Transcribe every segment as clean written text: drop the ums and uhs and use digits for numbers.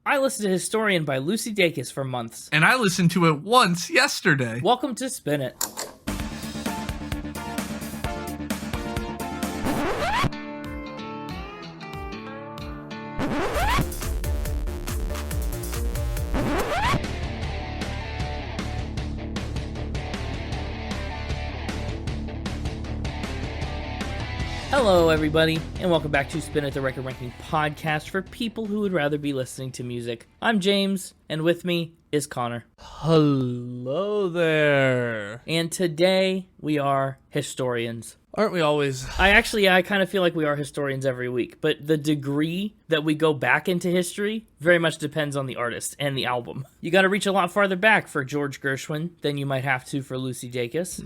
I listened to Historian by Lucy Dacus for months. And I listened to it once yesterday. Welcome to Spin It. Hello, everybody, and welcome back to Spin It, the Record Ranking podcast for people who would rather be listening to music. I'm James, and with me is Connor. Hello there. And today, we are historians. Aren't we always? I kind of feel like we are historians every week, but the degree that we go back into history very much depends on the artist and the album. You got to reach a lot farther back for George Gershwin than you might have to for Lucy Dacus,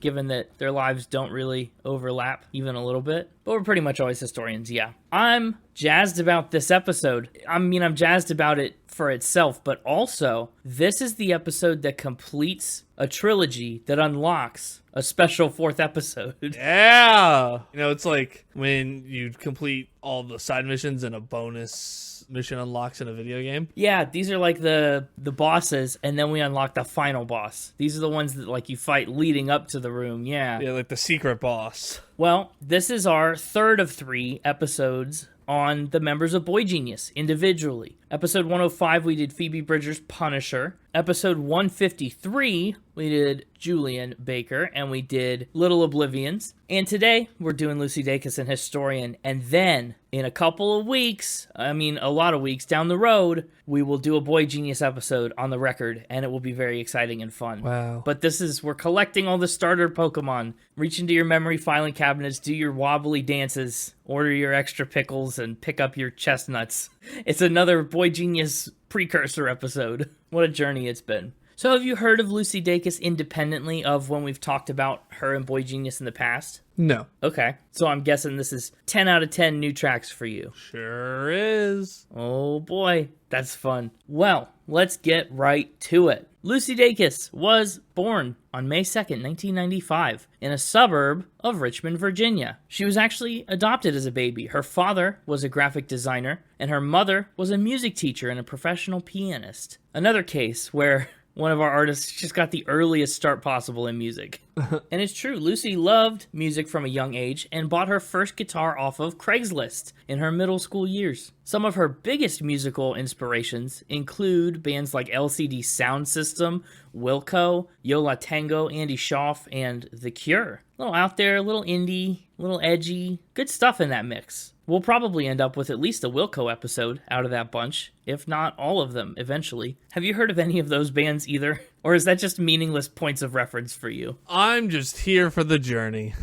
given that their lives don't really overlap even a little bit. But we're pretty much always historians, yeah. I'm jazzed about this episode. I'm jazzed about it for itself, but also, this is the episode that completes a trilogy that unlocks a special fourth episode. Yeah! It's like when you complete all the side missions and a bonus mission unlocks in a video game. Yeah, these are like the bosses, and then we unlock the final boss. These are the ones that like you fight leading up to the room, yeah. Yeah, like the secret boss. Well, this is our third of 3 episodes on the members of Boygenius individually. Episode 105, we did Phoebe Bridgers' Punisher. Episode 153, we did Julien Baker, and we did Little Oblivions. And today, we're doing Lucy Dacus and Historian. And then, in a couple of weeks, a lot of weeks down the road, we will do a Boygenius episode on the record, and it will be very exciting and fun. Wow. But we're collecting all the starter Pokemon. Reach into your memory filing cabinets, do your wobbly dances, order your extra pickles, and pick up your chestnuts. It's another Boygenius precursor episode. What a journey it's been. So have you heard of Lucy Dacus independently of when we've talked about her and Boygenius in the past? No. Okay, so I'm guessing this is 10 out of 10 new tracks for you. Sure is. Oh boy, that's fun. Well, let's get right to it. Lucy Dacus was born on May 2nd, 1995, in a suburb of Richmond, Virginia. She was actually adopted as a baby. Her father was a graphic designer, and her mother was a music teacher and a professional pianist. Another case where one of our artists just got the earliest start possible in music. And it's true, Lucy loved music from a young age and bought her first guitar off of Craigslist in her middle school years. Some of her biggest musical inspirations include bands like LCD Sound System, Wilco, Yo La Tengo, Andy Schaaf, and The Cure. A little out there, a little indie, a little edgy, good stuff in that mix. We'll probably end up with at least a Wilco episode out of that bunch, if not all of them, eventually. Have you heard of any of those bands either? Or is that just meaningless points of reference for you? I'm just here for the journey.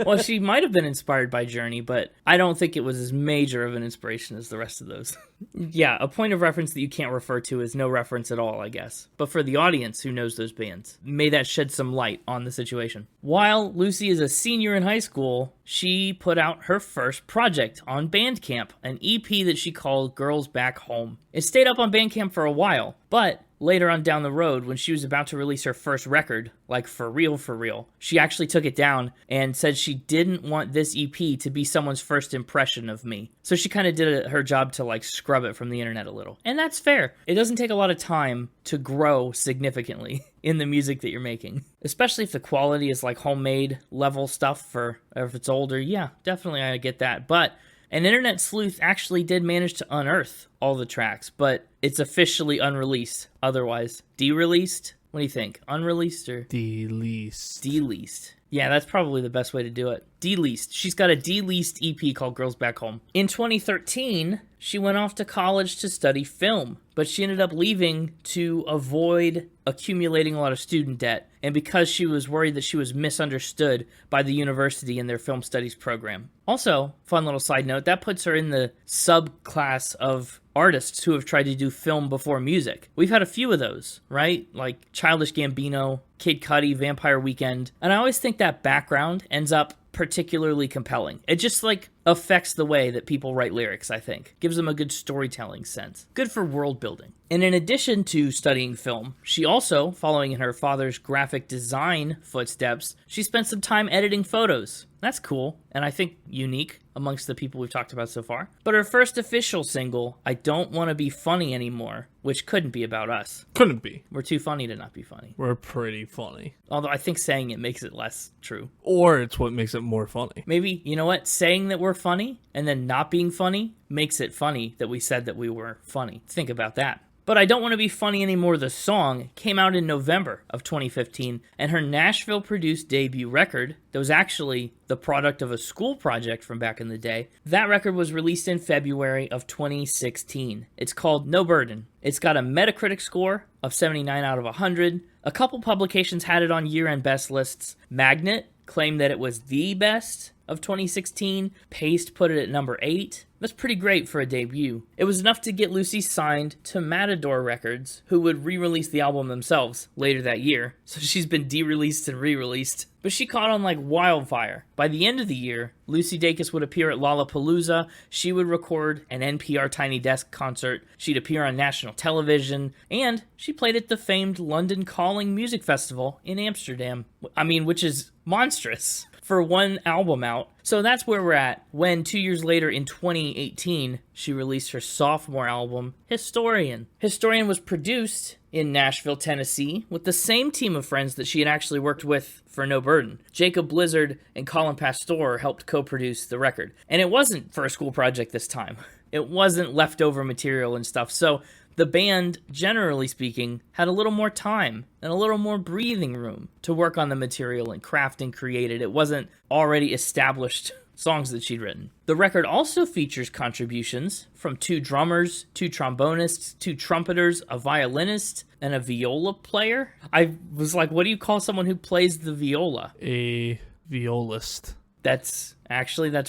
Well, she might have been inspired by Journey, but I don't think it was as major of an inspiration as the rest of those. Yeah, a point of reference that you can't refer to is no reference at all, I guess. But for the audience who knows those bands, may that shed some light on the situation. While Lucy is a senior in high school, she put out her first project on Bandcamp, an EP that she called Girls Back Home. It stayed up on Bandcamp for a while, but later on down the road, when she was about to release her first record, like for real, she actually took it down and said she didn't want this EP to be someone's first impression of me. So she kind of did her job to like scrub it from the internet a little. And that's fair. It doesn't take a lot of time to grow significantly in the music that you're making. Especially if the quality is like homemade level stuff or if it's older. Yeah, definitely I get that. But an internet sleuth actually did manage to unearth all the tracks, but it's officially unreleased. Otherwise, de-released? What do you think? Unreleased or? Deleased. Deleased. Yeah, that's probably the best way to do it. Deleased. She's got a deleased EP called Girls Back Home. In 2013, she went off to college to study film, but she ended up leaving to avoid accumulating a lot of student debt, and because she was worried that she was misunderstood by the university in their film studies program. Also, fun little side note, that puts her in the subclass of artists who have tried to do film before music. We've had a few of those, right? Like Childish Gambino, Kid Cudi, Vampire Weekend. And I always think that background ends up particularly compelling. It just like affects the way that people write lyrics, I think. Gives them a good storytelling sense. Good for world building. And in addition to studying film, she also, following in her father's graphic design footsteps, she spent some time editing photos. That's cool, and I think unique amongst the people we've talked about so far. But her first official single, I Don't Want to Be Funny Anymore, which couldn't be about us. Couldn't be. We're too funny to not be funny. We're pretty funny. Although I think saying it makes it less true. Or it's what makes it more funny. Maybe, you know what? Saying that we're funny and then not being funny makes it funny that we said that we were funny. Think about that. But I Don't Want to Be Funny Anymore, the song, came out in November of 2015, and her Nashville-produced debut record, that was actually the product of a school project from back in the day, that record was released in February of 2016. It's called No Burden. It's got a Metacritic score of 79 out of 100. A couple publications had it on year-end best lists. Magnet claimed that it was the best of 2016. Paste put it at number 8. That's pretty great for a debut. It was enough to get Lucy signed to Matador Records, who would re-release the album themselves later that year. So she's been de-released and re-released. But she caught on like wildfire. By the end of the year, Lucy Dacus would appear at Lollapalooza. She would record an NPR Tiny Desk concert. She'd appear on national television. And she played at the famed London Calling Music Festival in Amsterdam. Which is monstrous for one album out. So that's where we're at when 2 years later in 2018, she released her sophomore album, Historian. Historian was produced in Nashville, Tennessee, with the same team of friends that she had actually worked with for No Burden. Jacob Blizzard and Colin Pastor helped co-produce the record. And it wasn't for a school project this time. It wasn't leftover material and stuff. So the band, generally speaking, had a little more time and a little more breathing room to work on the material and craft and create it. It wasn't already established songs that she'd written. The record also features contributions from 2 drummers, 2 trombonists, 2 trumpeters, a violinist, and a viola player. I was like, what do you call someone who plays the viola? A violist. That's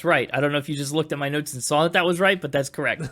right. I don't know if you just looked at my notes and saw that was right, but that's correct.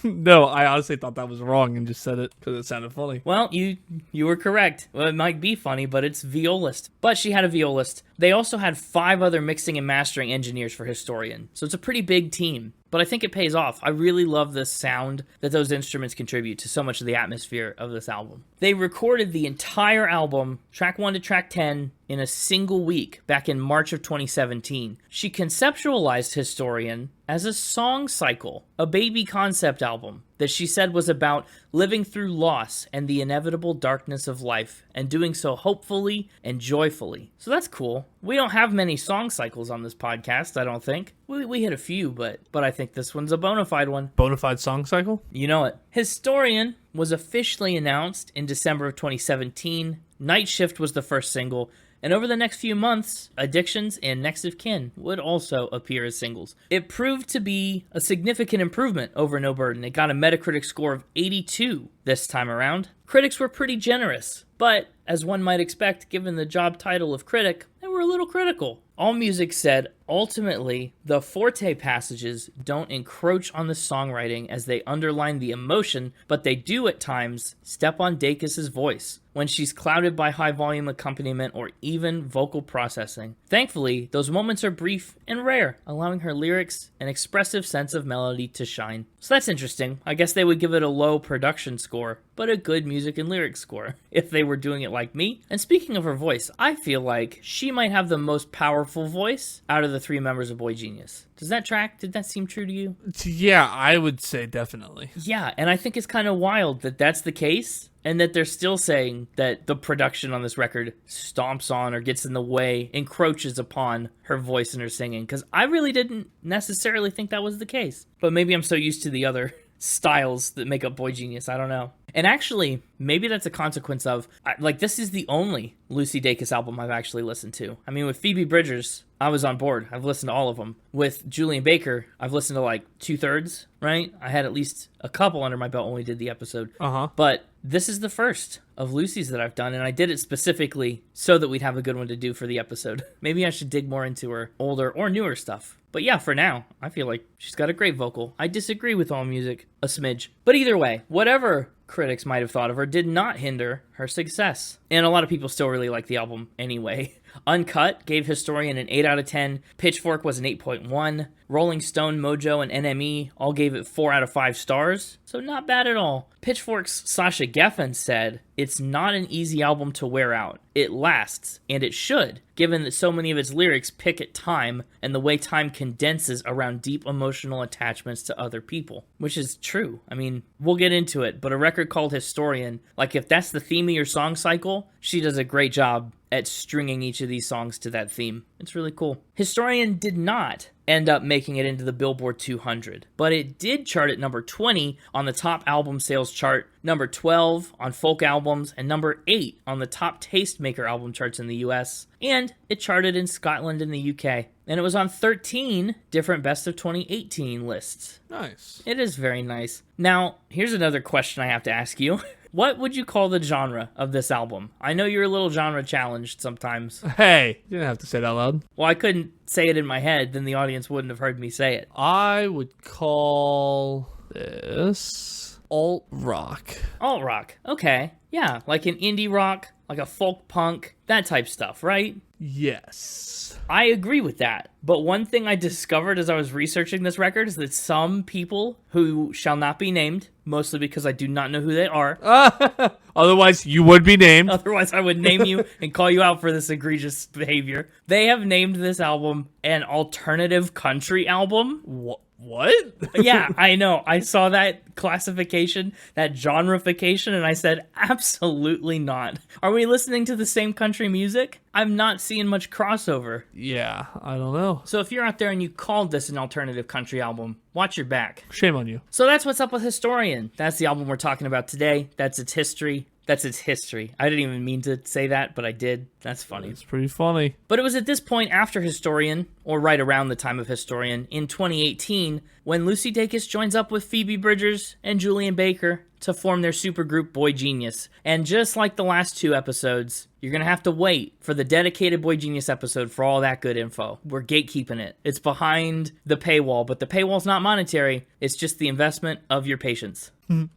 No, I honestly thought that was wrong and just said it because it sounded funny. Well, you were correct. Well, it might be funny, but it's violist. But she had a violist. They also had 5 other mixing and mastering engineers for Historian. So it's a pretty big team. But I think it pays off. I really love the sound that those instruments contribute to so much of the atmosphere of this album. They recorded the entire album, track 1 to track 10, in a single week back in March of 2017. She conceptualized Historian as a song cycle, a baby concept album that she said was about living through loss and the inevitable darkness of life, and doing so hopefully and joyfully. So that's cool. We don't have many song cycles on this podcast, I don't think. We hit a few, but I think this one's a bona fide one. Bona fide song cycle? You know it. Historian was officially announced in December of 2017. Night Shift was the first single. And over the next few months, Addictions and Next of Kin would also appear as singles. It proved to be a significant improvement over No Burden. It got a Metacritic score of 82 this time around. Critics were pretty generous, but as one might expect, given the job title of critic, they were a little critical. AllMusic said, ultimately, the forte passages don't encroach on the songwriting as they underline the emotion, but they do at times step on Dacus's voice when she's clouded by high-volume accompaniment or even vocal processing. Thankfully, those moments are brief and rare, allowing her lyrics an expressive sense of melody to shine. So that's interesting. I guess they would give it a low production score, but a good music and lyrics score, if they were doing it like me. And speaking of her voice, I feel like she might have the most powerful voice out of the 3 members of Boygenius. Does that track? Did that seem true to you? Yeah, I would say definitely. Yeah, and I think it's kind of wild that that's the case, and that they're still saying that the production on this record stomps on or gets in the way, encroaches upon her voice and her singing, because I really didn't necessarily think that was the case. But maybe I'm so used to the other styles that make up Boygenius, I don't know. And actually, maybe that's a consequence of, this is the only Lucy Dacus album I've actually listened to. I mean, with Phoebe Bridgers, I was on board. I've listened to all of them. With Julien Baker, I've listened to like 2/3, right? I had at least a couple under my belt when we did the episode. But this is the first of Lucy's that I've done, and I did it specifically so that we'd have a good one to do for the episode. Maybe I should dig more into her older or newer stuff. But yeah, for now, I feel like she's got a great vocal. I disagree with AllMusic a smidge. But either way, whatever critics might have thought of her did not hinder her success. And a lot of people still really like the album anyway. Uncut gave Historian an 8 out of 10. Pitchfork was an 8.1. Rolling Stone, Mojo, and NME all gave it 4 out of 5 stars, so not bad at all. Pitchfork's Sasha Geffen said, "It's not an easy album to wear out. It lasts, and it should, given that so many of its lyrics pick at time and the way time condenses around deep emotional attachments to other people." Which is true. I mean, we'll get into it, but a record called Historian, like if that's the theme of your song cycle, she does a great job at stringing each of these songs to that theme. It's really cool. Historian did not end up making it into the Billboard 200, but it did chart at number 20 on the top album sales chart, number 12 on folk albums, and number 8 on the top tastemaker album charts in the US, and it charted in Scotland and the UK. And it was on 13 different Best of 2018 lists. Nice. It is very nice. Now, here's another question I have to ask you. What would you call the genre of this album? I know you're a little genre challenged sometimes. Hey, you didn't have to say that loud. Well, I couldn't say it in my head, then the audience wouldn't have heard me say it. I would call this alt rock. Alt rock. Okay. Yeah, like an indie rock, like a folk punk, that type stuff, right? Yes. I agree with that. But one thing I discovered as I was researching this record is that some people who shall not be named, mostly because I do not know who they are. Otherwise, you would be named. Otherwise, I would name you and call you out for this egregious behavior. They have named this album an alternative country album. What? Yeah, I know. I saw that classification, that genreification, and I said, absolutely not. Are we listening to the same country music? I'm not seeing much crossover. Yeah, I don't know. So if you're out there and you called this an alternative country album, watch your back. Shame on you. So that's what's up with Historian. That's the album we're talking about today. That's its history. That's its history. I didn't even mean to say that, but I did. That's funny. It's pretty funny. But it was at this point after Historian, or right around the time of Historian, in 2018, when Lucy Dacus joins up with Phoebe Bridgers and Julien Baker to form their supergroup Boygenius. And just like the last 2 episodes, you're going to have to wait for the dedicated Boygenius episode for all that good info. We're gatekeeping it. It's behind the paywall, but the paywall's not monetary. It's just the investment of your patience.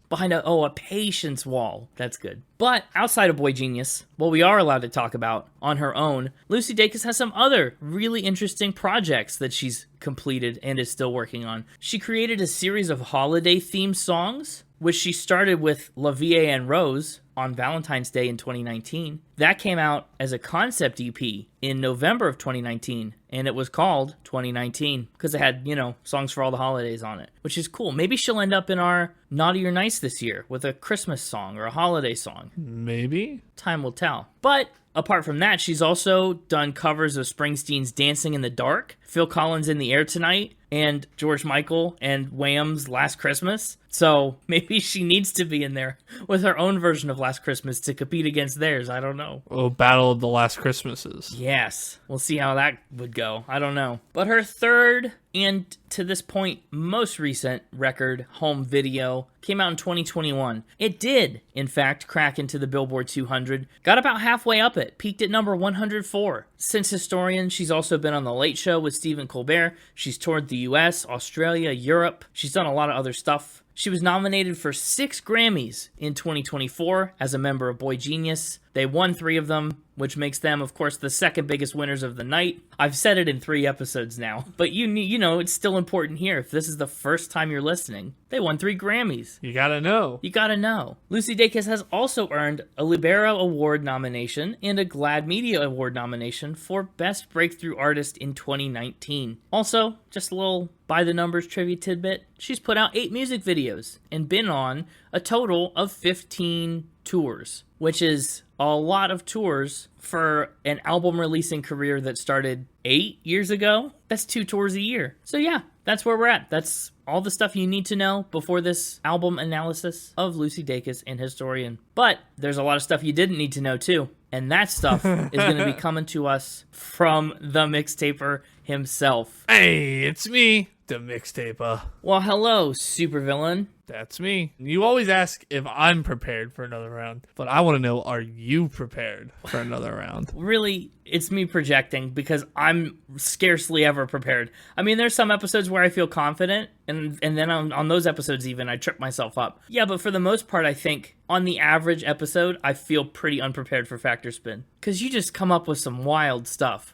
Behind a patience wall. That's good. But outside of Boygenius, what we are allowed to talk about on her own, Lucy Dacus has some other really interesting projects that she's completed and is still working on. She created a series of holiday-themed songs, which she started with La Vie en Rose on Valentine's Day in 2019. That came out as a concept EP in November of 2019, and it was called 2019 because it had, songs for all the holidays on it, which is cool. Maybe she'll end up in our Naughty or Nice this year with a Christmas song or a holiday song. Maybe. Time will tell. But apart from that, she's also done covers of Springsteen's Dancing in the Dark, Phil Collins' In the Air Tonight, and George Michael and Wham's Last Christmas. So maybe she needs to be in there with her own version of Last Christmas to compete against theirs. I don't know. Oh, Battle of the Last Christmases. Yes. We'll see how that would go. I don't know. But her third and to this point most recent record, Home Video, came out in 2021. It did, in fact, crack into the Billboard 200. Got about halfway up it. Peaked at number 104. Since Historian, she's also been on The Late Show with Stephen Colbert. She's toured the US, Australia, Europe. She's done a lot of other stuff. She was nominated for 6 Grammys in 2024 as a member of Boygenius. They won 3 of them, which makes them, of course, the second biggest winners of the night. I've said it in 3 episodes now, but you know it's still important here. If this is the first time you're listening, they won 3 Grammys. You gotta know. You gotta know. Lucy Dacus has also earned a Libera Award nomination and a GLAAD Media Award nomination for Best Breakthrough Artist in 2019. Also, just a little by-the-numbers trivia tidbit, she's put out 8 music videos and been on a total of 15 tours, which is a lot of tours for an album releasing career that started 8 years ago. That's 2 tours a year. So yeah, that's where we're at. That's all the stuff you need to know before this album analysis of Lucy Dacus and Historian. But there's a lot of stuff you didn't need to know too. And that stuff is going to be coming to us from the Mixtaper himself. Hey, it's me, the Mixtaper. Well, hello, supervillain. That's me. You always ask if I'm prepared for another round, but I want to know, are you prepared for another round? Really, it's me projecting because I'm scarcely ever prepared. I mean, there's some episodes where I feel confident, and then on those episodes even, I trip myself up. Yeah, but for the most part, I think on the average episode, I feel pretty unprepared for Factor Spin. Because you just come up with some wild stuff.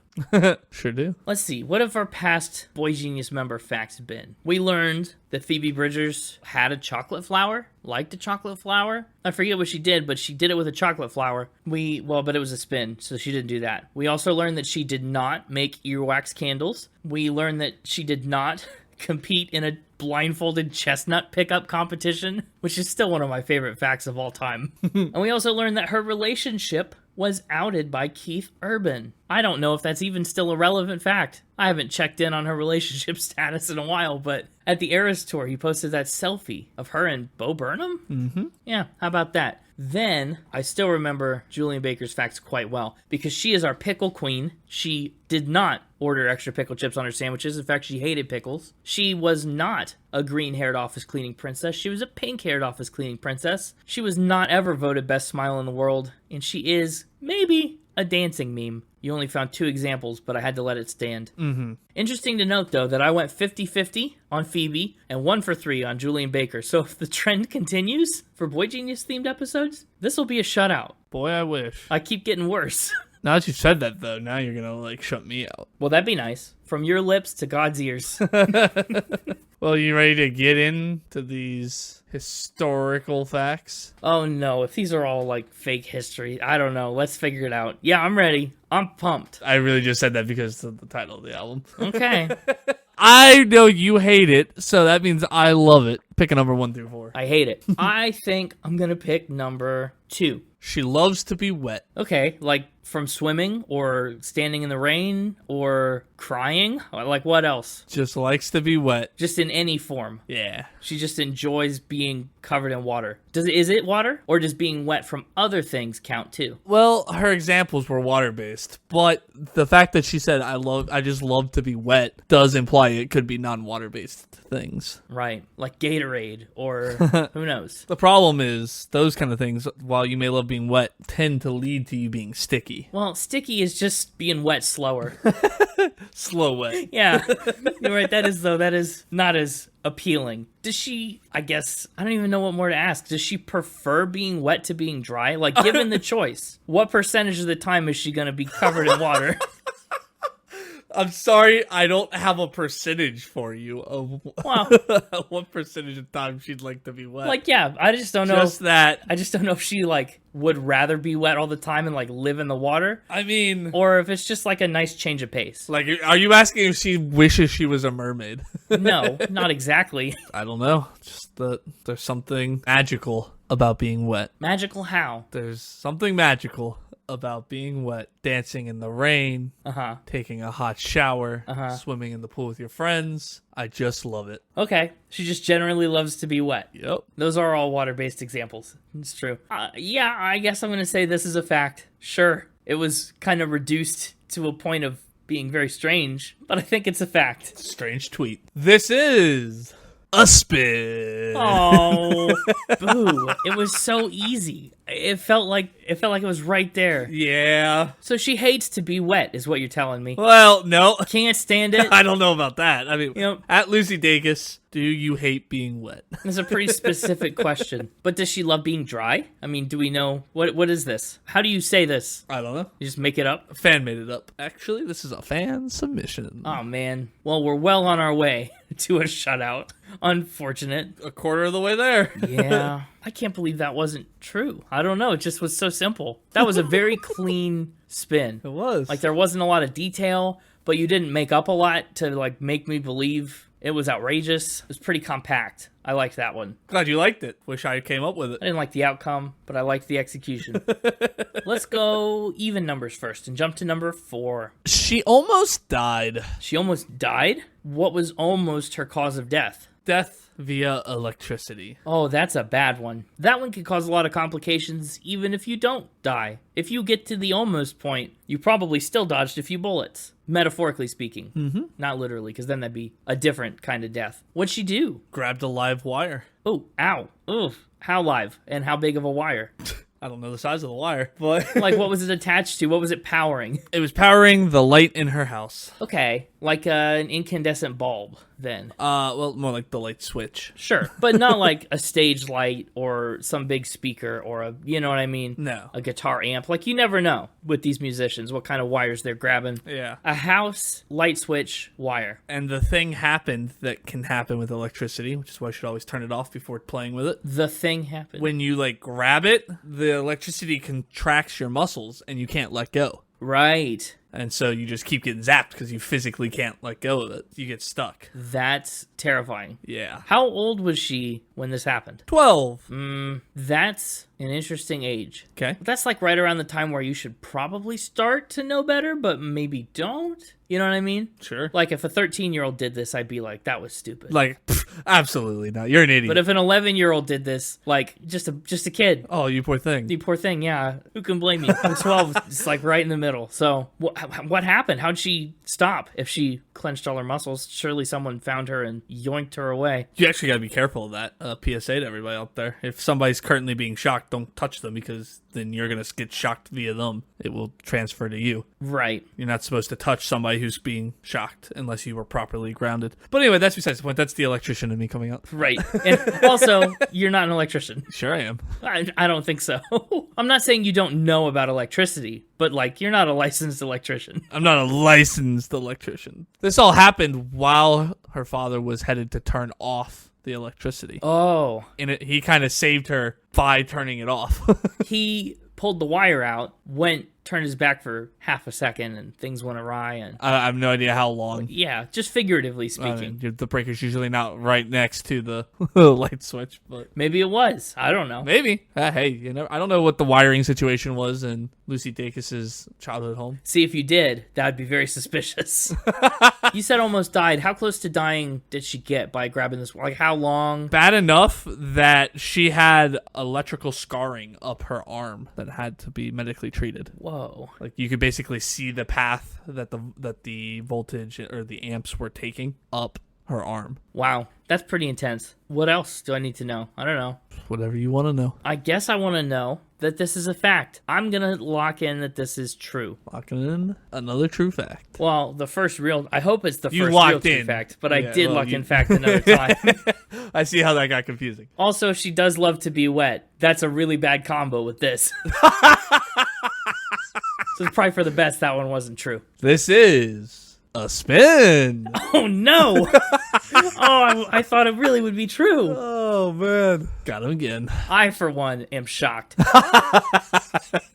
Sure do. Let's see, what have our past Boygenius member facts been? We learned that Phoebe Bridgers had a chocolate flower, liked a chocolate flower. I forget what she did, but she did it with a chocolate flower. But it was a spin, so she didn't do that. We also learned that she did not make earwax candles. We learned that she did not compete in a blindfolded chestnut pickup competition, which is still one of my favorite facts of all time. And we also learned that her relationship was outed by Keith Urban. I don't know if that's even still a relevant fact. I haven't checked in on her relationship status in a while, but at the Eras tour, he posted that selfie of her and Bo Burnham? Mm-hmm. Yeah, how about that? Then, I still remember Julien Baker's facts quite well, because she is our pickle queen. She did not order extra pickle chips on her sandwiches. In fact, she hated pickles. She was not a green-haired office cleaning princess. She was a pink-haired office cleaning princess. She was not ever voted best smile in the world, and she is, maybe, a dancing meme. You only found 2 examples, but I had to let it stand. Mm-hmm. Interesting to note, though, that I went 50-50 on Phoebe and 1 for 3 on Julien Baker. So if the trend continues for Boygenius-themed episodes, this will be a shutout. Boy, I wish. I keep getting worse. Now that you said that, though, now you're going to, shut me out. Well, that'd be nice. From your lips to God's ears. Well, you ready to get into these historical facts? Oh, no. If these are all, fake history, I don't know. Let's figure it out. Yeah, I'm ready. I'm pumped. I really just said that because of the title of the album. Okay. I know you hate it, so that means I love it. Pick a number 1 through 4. I hate it. I think I'm going to pick number 2. She loves to be wet. Okay, from swimming or standing in the rain or crying? What else? Just likes to be wet. Just in any form. Yeah. She just enjoys being covered in water. Is it water? Or does being wet from other things count too? Well, her examples were water-based, but the fact that she said, I just love to be wet does imply it could be non-water-based things. Right. Like Gatorade or who knows? The problem is, those kind of things, while you may love being wet, tend to lead to you being sticky. Well, sticky is just being wet slower. Slow wet. Yeah. You're right. That is not as appealing. Does she, I guess, I don't even know what more to ask. Does she prefer being wet to being dry? Given the choice, what percentage of the time is she going to be covered in water? I'm sorry, I don't have a percentage for you of what percentage of time she'd like to be wet. Yeah, I just don't know. Just that. I just don't know if she, would rather be wet all the time and, live in the water. I mean... Or if it's just, a nice change of pace. Are you asking if she wishes she was a mermaid? No, not exactly. I don't know. Just that there's something magical about being wet. Magical how? There's something magical about being wet, dancing in the rain, taking a hot shower, swimming in the pool with your friends. I just love it. Okay, she just generally loves to be wet. Yep. Those are all water-based examples. It's true. Yeah, I guess I'm going to say this is a fact. Sure, it was kind of reduced to a point of being very strange, but I think it's a fact. Strange tweet. This is a spin. Oh, boo. It was so easy. It felt like it was right there. Yeah. So she hates to be wet, is what you're telling me. Well, no. Can't stand it. I don't know about that. I mean, at Lucy Dacus, do you hate being wet? It's a pretty specific question. But does she love being dry? I mean, do we know? What is this? How do you say this? I don't know. You just make it up? A fan made it up. Actually, this is a fan submission. Oh, man. Well, we're well on our way to a shutout. Unfortunate. A quarter of the way there. Yeah. I can't believe that wasn't true. I don't know. It just was so simple. That was a very clean spin. It was. There wasn't a lot of detail, but you didn't make up a lot to, make me believe it was outrageous. It was pretty compact. I liked that one. Glad you liked it. Wish I came up with it. I didn't like the outcome, but I liked the execution. Let's go even numbers first and jump to number 4. She almost died. She almost died? What was almost her cause of death? Death via electricity. Oh, that's a bad one. That one can cause a lot of complications even if you don't die. If you get to the almost point, you probably still dodged a few bullets. Metaphorically speaking. Mm-hmm. Not literally, because then that'd be a different kind of death. What'd she do? Grabbed a live wire. Oh, ow. Oof. How live? And how big of a wire? I don't know the size of the wire, but... What was it attached to? What was it powering? It was powering the light in her house. Okay, an incandescent bulb. then? Well, more like the light switch. Sure, but not like a stage light or some big speaker or a, you know what I mean? No. A guitar amp. Like, you never know with these musicians what kind of wires they're grabbing. Yeah. A house, light switch, wire. And the thing happened that can happen with electricity, which is why you should always turn it off before playing with it. The thing happened. When you, like, grab it, the electricity contracts your muscles and you can't let go. Right. And so you just keep getting zapped because you physically can't let go of it. You get stuck. That's terrifying. Yeah. How old was she when this happened? 12. That's an interesting age. Okay. That's like right around the time where you should probably start to know better, but maybe don't. You know what I mean? Sure. Like if a 13-year-old did this, I'd be like, that was stupid. Like, absolutely not. You're an idiot. But if an 11-year-old did this, like just a kid. Oh, you poor thing. You poor thing, yeah. Who can blame you? I'm 12, it's like right in the middle. So what happened? How'd she stop? If she clenched all her muscles, surely someone found her and yoinked her away. You actually got to be careful of that. PSA to everybody out there. If somebody's currently being shocked, don't touch them because then you're going to get shocked via them. It will transfer to you. Right. You're not supposed to touch somebody who's being shocked unless you were properly grounded. But anyway, that's besides the point. That's the electrician in me coming out. Right. And also, you're not an electrician. Sure I am. I don't think so. I'm not saying you don't know about electricity, but like you're not a licensed electrician. I'm not a licensed electrician. This all happened while her father was headed to turn off the electricity. Oh. And he kind of saved her by turning it off. He pulled the wire out, turned his back for half a second, and things went awry. And I have no idea how long. yeah, just figuratively speaking. I mean, the breaker's usually not right next to the light switch, but Maybe it was. I don't know. maybe. Hey, you know, I don't know what the wiring situation was in Lucy Dacus's childhood home. See, if you did, that would be very suspicious. You said almost died. How close to dying did she get by grabbing this? Like, how long? Bad enough that she had electrical scarring up her arm that had to be medically treated. Whoa. Like you could basically see the path that the voltage or the amps were taking up her arm. Wow. That's pretty intense. What else do I need to know? I don't know. Whatever you want to know. I guess I want to know that this is a fact. I'm going to lock in that this is true. Locking in another true fact. Well, I hope it's the You first locked real in. true fact, but I Yeah, did well, lock in fact another time. I see how that got confusing. Also, she does love to be wet. That's a really bad combo with this. So it's probably for the best that one wasn't true. This is a spin. Oh, no. I thought it really would be true. Oh, man. Got him again. I, for one, am shocked.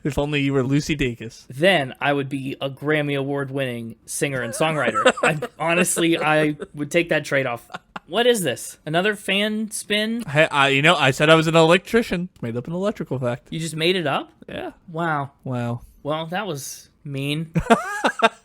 If only you were Lucy Dacus. Then I would be a Grammy Award-winning singer and songwriter. I would take that trade-off. What is this? Another fan spin? Hey, I said I was an electrician. Made up an electrical fact. You just made it up? Yeah. Wow. Wow. Well, that was mean.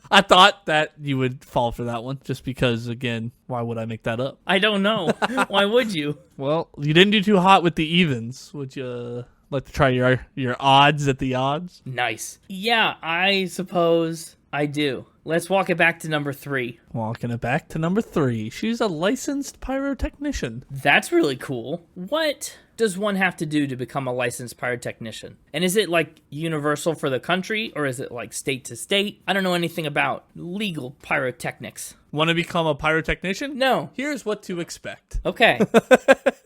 I thought that you would fall for that one just because, again, why would I make that up? I don't know. Why would you? Well, you didn't do too hot with the evens. Would you like to try your odds at the odds? Nice. Yeah, I suppose I do. Let's walk it back to number 3. Walking it back to number 3. She's a licensed pyrotechnician. That's really cool. What does one have to do to become a licensed pyrotechnician? And is it like universal for the country or is it like state to state? I don't know anything about legal pyrotechnics. Want to become a pyrotechnician? No. Here's what to expect. Okay.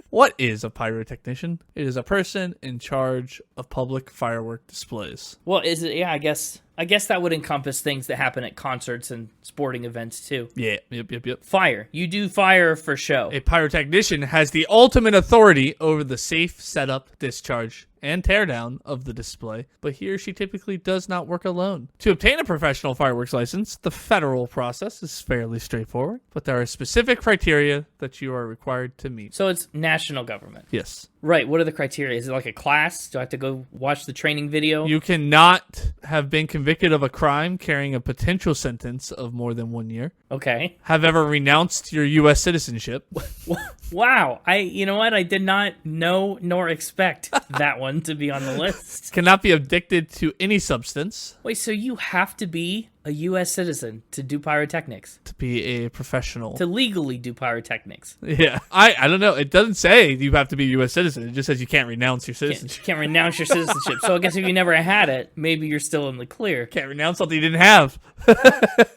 What is a pyrotechnician? It is a person in charge of public firework displays. Well, is it? Yeah, I guess that would encompass things that happen at concerts and sporting events too. Yeah, yep. Fire. You do fire for show. A pyrotechnician has the ultimate authority over the safe setup, discharge, and teardown of the display, but he or she typically does not work alone. To obtain a professional fireworks license, the federal process is fairly straightforward, but there are specific criteria that you are required to meet. So it's national government. Yes. Right. What are the criteria? Is it like a class? Do I have to go watch the training video? You cannot have been convicted of a crime carrying a potential sentence of more than 1 year. Okay. Have ever renounced your U.S. citizenship. Wow. You know what? I did not know nor expect that one to be on the list. Cannot be addicted to any substance. Wait, so you have to be a U.S. citizen to do pyrotechnics? To be a professional. To legally do pyrotechnics. Yeah. I don't know. It doesn't say you have to be a U.S. citizen. It just says you can't renounce your You citizenship. can't renounce your citizenship. So I guess if you never had it, maybe you're still in the clear. Can't renounce something you didn't have.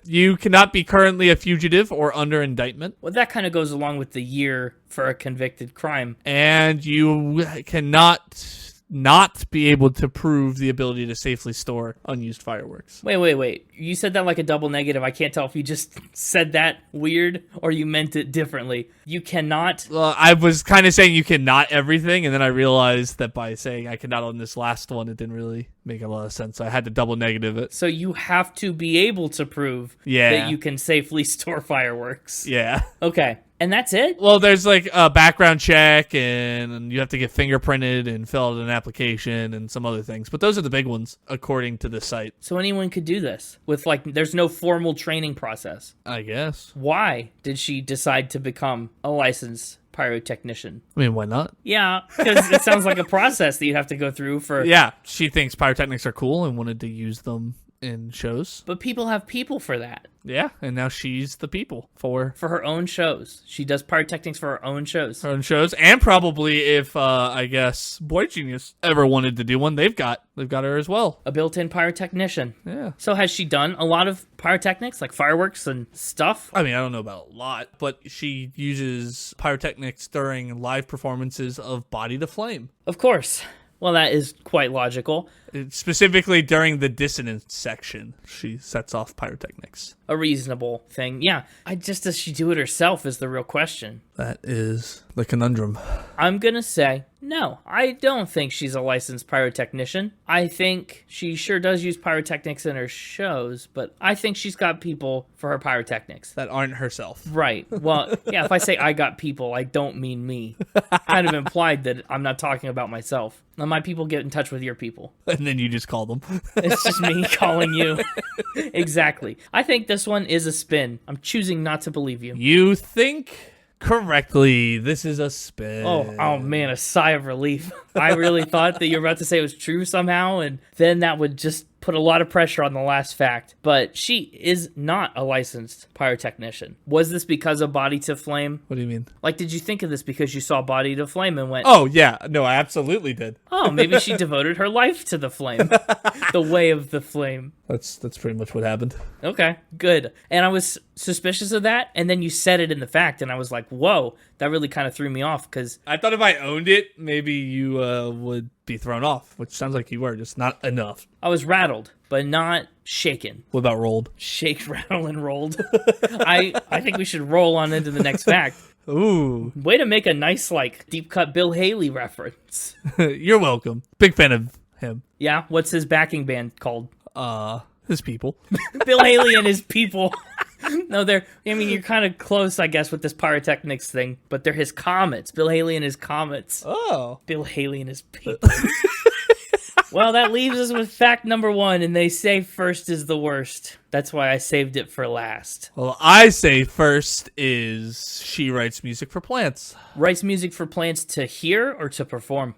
You cannot be currently a fugitive or under indictment. Well, that kind of goes along with the year for a convicted crime. And you cannot not be able to prove the ability to safely store unused fireworks. Wait. You said that like a double negative. I can't tell if you just said that weird or you meant it differently. You cannot... Well, I was kind of saying you cannot everything, and then I realized that by saying I cannot on this last one, it didn't really make a lot of sense. So I had to double negative it. So you have to be able to prove that you can safely store fireworks. Yeah. Okay. And that's it? Well, there's like a background check, and you have to get fingerprinted and fill out an application and some other things. But those are the big ones, according to the site. So anyone could do this with there's no formal training process. I guess. Why did she decide to become a licensed pyrotechnician? I mean, why not? Yeah, because it sounds like a process that you'd have to go through for... Yeah, she thinks pyrotechnics are cool and wanted to use them in shows. But people have people for that. Yeah, and now she's the people for her own shows. She does pyrotechnics for her own shows. Her own shows, and probably if I guess Boygenius ever wanted to do one, they've got her as well. A built-in pyrotechnician. Yeah. So has she done a lot of pyrotechnics, like fireworks and stuff? I mean, I don't know about a lot, but she uses pyrotechnics during live performances of Body to Flame. Of course. Well, that is quite logical. Specifically during the dissonance section, she sets off pyrotechnics. A reasonable thing. Yeah. Does she do it herself is the real question. That is the conundrum. I'm going to say, no, I don't think she's a licensed pyrotechnician. I think she sure does use pyrotechnics in her shows, but I think she's got people for her pyrotechnics. That aren't herself. Right. Well, yeah, if I say I got people, I don't mean me. Kind of implied that I'm not talking about myself. Now, my people get in touch with your people. And then you just call them. It's just me calling you. Exactly. I think this one is a spin. I'm choosing not to believe you. You think correctly. This is a spin. Oh man, a sigh of relief. I really thought that you were about to say it was true somehow, and then that would just put a lot of pressure on the last fact. But she is not a licensed pyrotechnician. Was this because of Body to Flame? What do you mean? Like, did you think of this because you saw Body to Flame and went, oh, yeah. No, I absolutely did. oh, maybe she devoted her life to the flame. The way of the flame. That's pretty much what happened. Okay, good. And I was suspicious of that, and then you said it in the fact, and I was like, whoa, that really kind of threw me off, because... I thought if I owned it, maybe you would be thrown off, which sounds like you were, just not enough. I was rattled, but not shaken. What about rolled? Shake, rattle, and rolled. I think we should roll on into the next fact. Ooh. Way to make a nice, deep cut Bill Haley reference. You're welcome. Big fan of him. Yeah? What's his backing band called? His people. Bill Haley and his people. No, you're kind of close, I guess, with this pyrotechnics thing, but they're his comets. Bill Haley and his comets. Oh. Bill Haley and his people. Well, that leaves us with fact number 1, and they say first is the worst. That's why I saved it for last. Well, I say first is she writes music for plants. Writes music for plants to hear or to perform?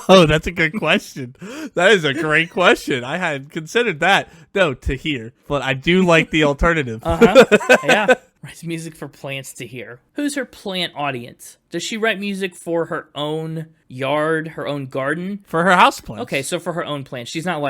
Oh, that's a good question. That is a great question. I hadn't considered that. No, to hear. But I do like the alternative. Yeah. Writes music for plants to hear. Who's her plant audience? Does she write music for her own yard, her own garden? For her house plants. Okay, so for her own plants. She's not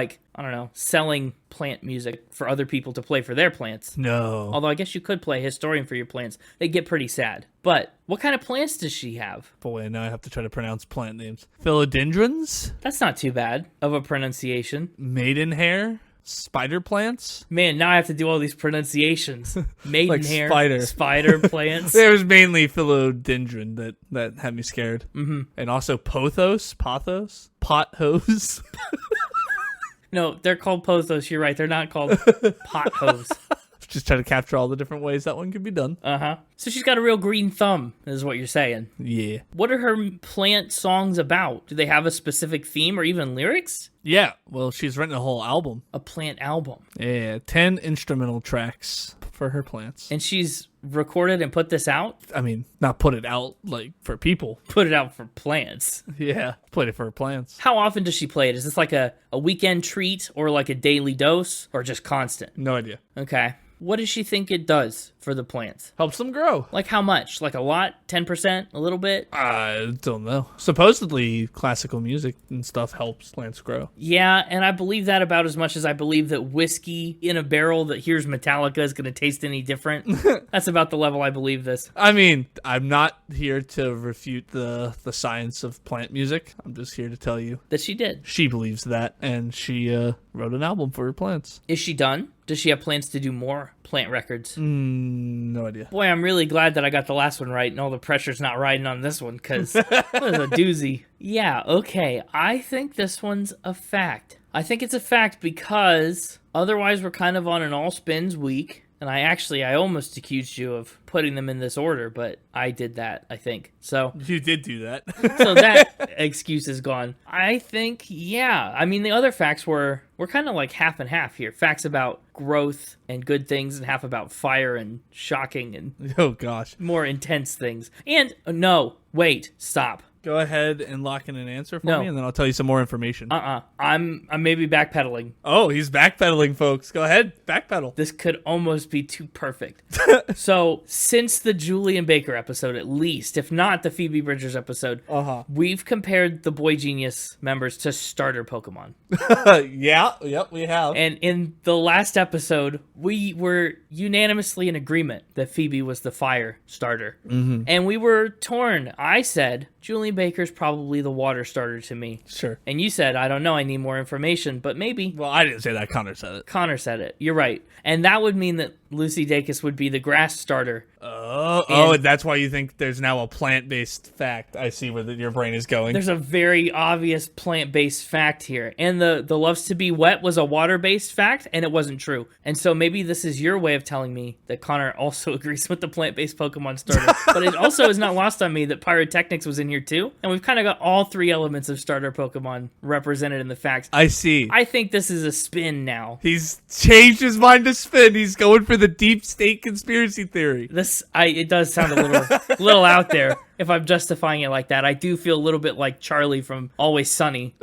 selling plant music for other people to play for their plants. No. Although I guess you could play Historian for your plants. They get pretty sad. But what kind of plants does she have? Boy, now I have to try to pronounce plant names. Philodendrons? That's not too bad of a pronunciation. Maidenhair? Spider plants? Man, now I have to do all these pronunciations. Maidenhair, spider plants. It was mainly philodendron that had me scared. Mm-hmm. And also pothos? Pothos? No, they're called pothos. You're right. They're not called pothos. Just try to capture all the different ways that one could be done. Uh-huh. So she's got a real green thumb, is what you're saying. Yeah. What are her plant songs about? Do they have a specific theme or even lyrics? Yeah. Well, she's written a whole album. A plant album. Yeah. 10 instrumental tracks for her plants. And she's recorded and put this out? I mean, not put it out like for people. Put it out for plants. Yeah, played it for her plants. How often does she play it? Is this like a weekend treat or like a daily dose or just constant? No idea. Okay. What does she think it does for the plants? Helps them grow. Like how much? Like a lot? 10%? A little bit? I don't know. Supposedly, classical music and stuff helps plants grow. Yeah, and I believe that about as much as I believe that whiskey in a barrel that hears Metallica is going to taste any different. That's about the level I believe this. I mean, I'm not here to refute the science of plant music. I'm just here to tell you That she did. she believes that, and she wrote an album for her plants. Is she done? Does she have plans to do more plant records? No idea. Boy, I'm really glad that I got the last one right and all the pressure's not riding on this one because that was a doozy. Yeah, okay. I think this one's a fact. I think it's a fact because otherwise we're kind of on an all spins week. And I almost accused you of putting them in this order, but I did that, I think. So You did do that. so that excuse is gone. I think, yeah. I mean, the other facts we're kind of like half and half here. Facts about growth and good things and half about fire and shocking and Oh, gosh. more intense things. And no, wait, stop. Go ahead and lock in an answer for No. me, and then I'll tell you some more information. I'm maybe backpedaling. Oh, he's backpedaling, folks. Go ahead, backpedal. This could almost be too perfect. So, since the Julien Baker episode, at least, if not the Phoebe Bridgers episode, we've compared the Boygenius members to starter Pokemon. Yep, we have. And in the last episode, we were unanimously in agreement that Phoebe was the fire starter. Mm-hmm. And we were torn. I said, Julien Baker's probably the water starter to me. Sure. And you said, I don't know, I need more information, but maybe. Well, I didn't say that. Connor said it. Connor said it. You're right. And that would mean that Lucy Dacus would be the grass starter. And that's why you think there's now a plant-based fact. I see where your brain is going. There's a very obvious plant-based fact here. And the loves to be wet was a water-based fact, and it wasn't true. And so maybe this is your way of telling me that Connor also agrees with the plant-based Pokemon starter. But it also is not lost on me that Pyrotechnician was in here too. And we've kind of got all three elements of starter Pokemon represented in the facts. I see. I think this is a spin now. He's changed his mind to spin. He's going for the deep state conspiracy theory. It does sound a little out there if I'm justifying it like that. I do feel a little bit like Charlie from Always Sunny.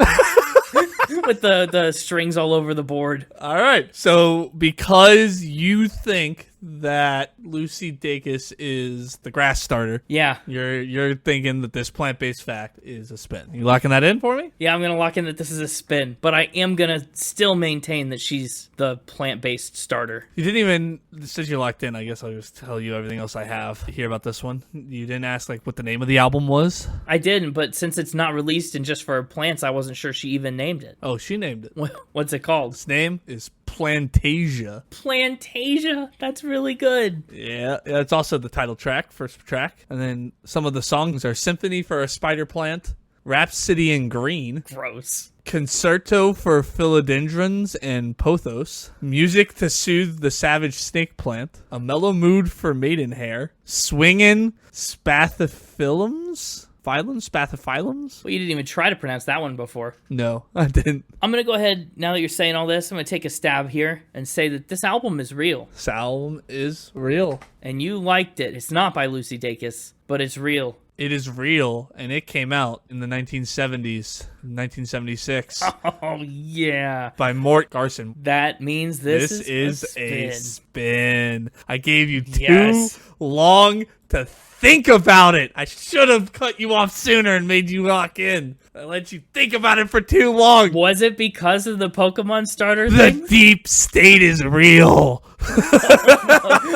With the strings all over the board. All right. So because you think that Lucy Dacus is the grass starter, Yeah. you're thinking that this plant-based fact is a spin. You locking that in for me? Yeah, I'm going to lock in that this is a spin, but I am going to still maintain that she's the plant-based starter. You didn't even, since you're locked in, I guess I'll just tell you everything else I have to hear about this one. You didn't ask like what the name of the album was? I didn't, but since it's not released and just for plants, I wasn't sure she even named it. Oh, she named it. What's it called? Its name is Plantasia. Plantasia. That's really good. Yeah, it's also the title track, first track. And then some of the songs are Symphony for a Spider Plant, Rhapsody in Green, Gross. Concerto for Philodendrons and Pothos, Music to Soothe the Savage Snake Plant, A Mellow Mood for Maidenhair, Swingin' Spathiphyllums? Spathiphyllums? Well, you didn't even try to pronounce that one before. No, I didn't. I'm going to go ahead, now that you're saying all this, I'm going to take a stab here and say that this album is real. This album is real. And you liked it. It's not by Lucy Dacus, but it's real. It is real, and it came out in the 1970s, 1976, Oh, yeah. by Mort Garson. That means this is a a spin. spin. I gave you too Yes. long to think about it. I should have cut you off sooner and made you lock in. I let you think about it for too long. Was it because of the Pokemon starter The thing? deep state is real.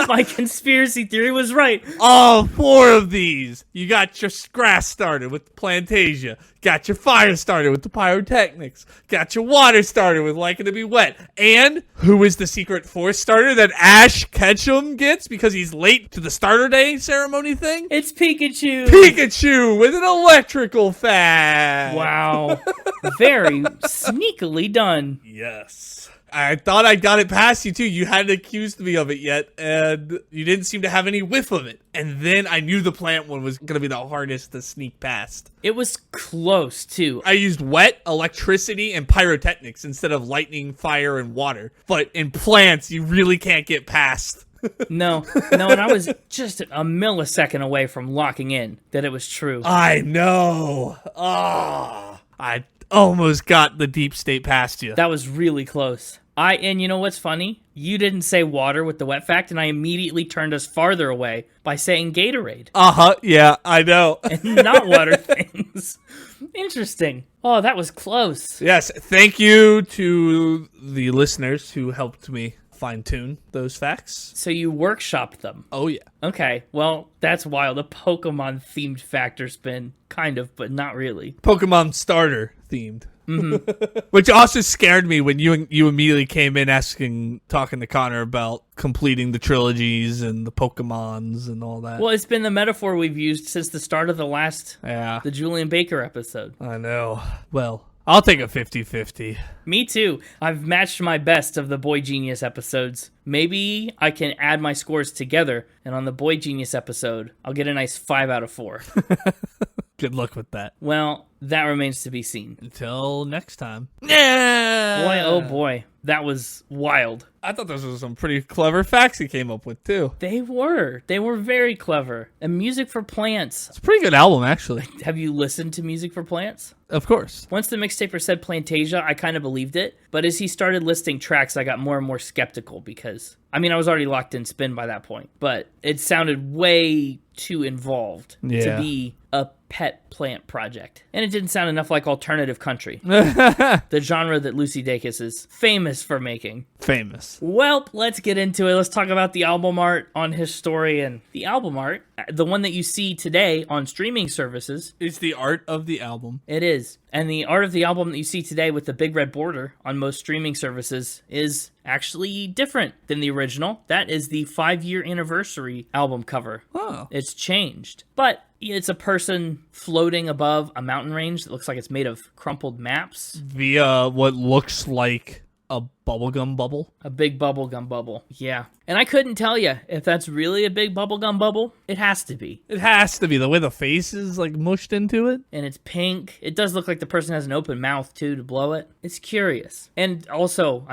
My conspiracy theory was right. All four of these. You got your grass starter with the Plantasia. Got your fire starter with the Pyrotechnics. Got your water starter with Liking to Be Wet. And who is the secret force starter that Ash Ketchum gets because he's late to the starter day ceremony thing? It's Pikachu. Pikachu with an electrical fast. Wow. Very sneakily done. Yes. I thought I got it past you, too. You hadn't accused me of it yet, and you didn't seem to have any whiff of it. And then I knew the plant one was going to be the hardest to sneak past. It was close, too. I used wet, electricity, and pyrotechnics instead of lightning, fire, and water. But in plants, you really can't get past No, and I was just a millisecond away from locking in that it was true. I know. I almost got the deep state past you. That was really close. And you know what's funny? You didn't say water with the wet fact, and I immediately turned us farther away by saying Gatorade. Yeah, I know. And not water things. Interesting. Oh, that was close. Yes, thank you to the listeners who helped me fine-tune those facts. So you workshopped them. Oh, yeah. Okay, well, that's wild. A Pokemon-themed factor spin, kind of, but not really. Pokemon starter themed. Which also scared me when you immediately came in talking to Connor about completing the trilogies and the Pokemons and all that. Well, it's been the metaphor we've used since the start of the Julien Baker episode. I know. Well, I'll take a 50-50. Me too. I've matched my best of the Boygenius episodes. Maybe I can add my scores together, and on the Boygenius episode, I'll get a nice 5 out of 4. Good luck with that. Well, that remains to be seen. Until next time. Yeah! Boy, oh boy. That was wild. I thought those were some pretty clever facts he came up with, too. They were. They were very clever. And Music for Plants. It's a pretty good album, actually. Have you listened to Music for Plants? Of course. Once the Mixtaper said Plantasia, I kind of believed it. But as he started listing tracks, I got more and more skeptical because, I was already locked in spin by that point. But it sounded way too involved to be a pet plant project. And it didn't sound enough like alternative country. The genre that Lucy Dacus is famous for making. Famous. Well, let's get into it. Let's talk about the album art on Historian. The album art, the one that you see today on streaming services. It's the art of the album. It is. And the art of the album that you see today with the big red border on most streaming services is actually different than the original. That is the 5-year anniversary album cover. Oh. It's changed. But it's a person floating above a mountain range that looks like it's made of crumpled maps. Via what looks like a bubblegum bubble. A big bubblegum bubble. Yeah. And I couldn't tell you if that's really a big bubblegum bubble. It has to be. It has to be. The way the face is like mushed into it. And it's pink. It does look like the person has an open mouth too to blow it. It's curious. And also,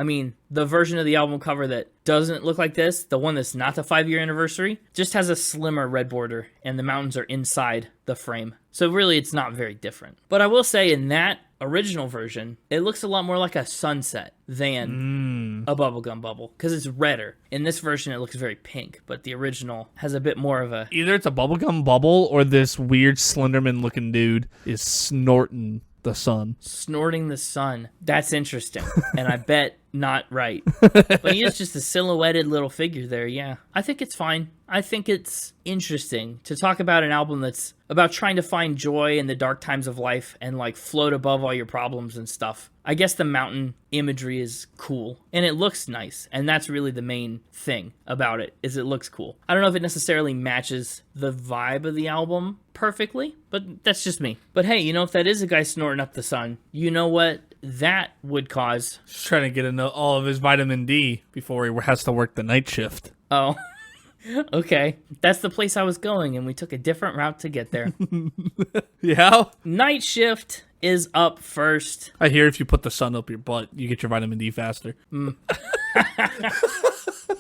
the version of the album cover that doesn't look like this, the one that's not the 5-year anniversary, just has a slimmer red border and the mountains are inside the frame. So really it's not very different. But I will say in that original version, it looks a lot more like a sunset than a bubblegum bubble because it's redder. In this version, it looks very pink, but the original has a bit more of a... Either it's a bubblegum bubble or this weird Slenderman-looking dude is snorting the sun. Snorting the sun. That's interesting. And I bet not right. But he is just a silhouetted little figure there, yeah. I think it's fine. I think it's interesting to talk about an album that's about trying to find joy in the dark times of life and float above all your problems and stuff. I guess the mountain imagery is cool and it looks nice, and that's really the main thing about it, is it looks cool. I don't know if it necessarily matches the vibe of the album perfectly, but that's just me. But hey, if that is a guy snorting up the sun, you know what that would cause? Just trying to get all of his vitamin D before he has to work the night shift. Oh. Okay, that's the place I was going, and we took a different route to get there. Yeah? Night Shift is up first. I hear if you put the sun up your butt, you get your vitamin D faster.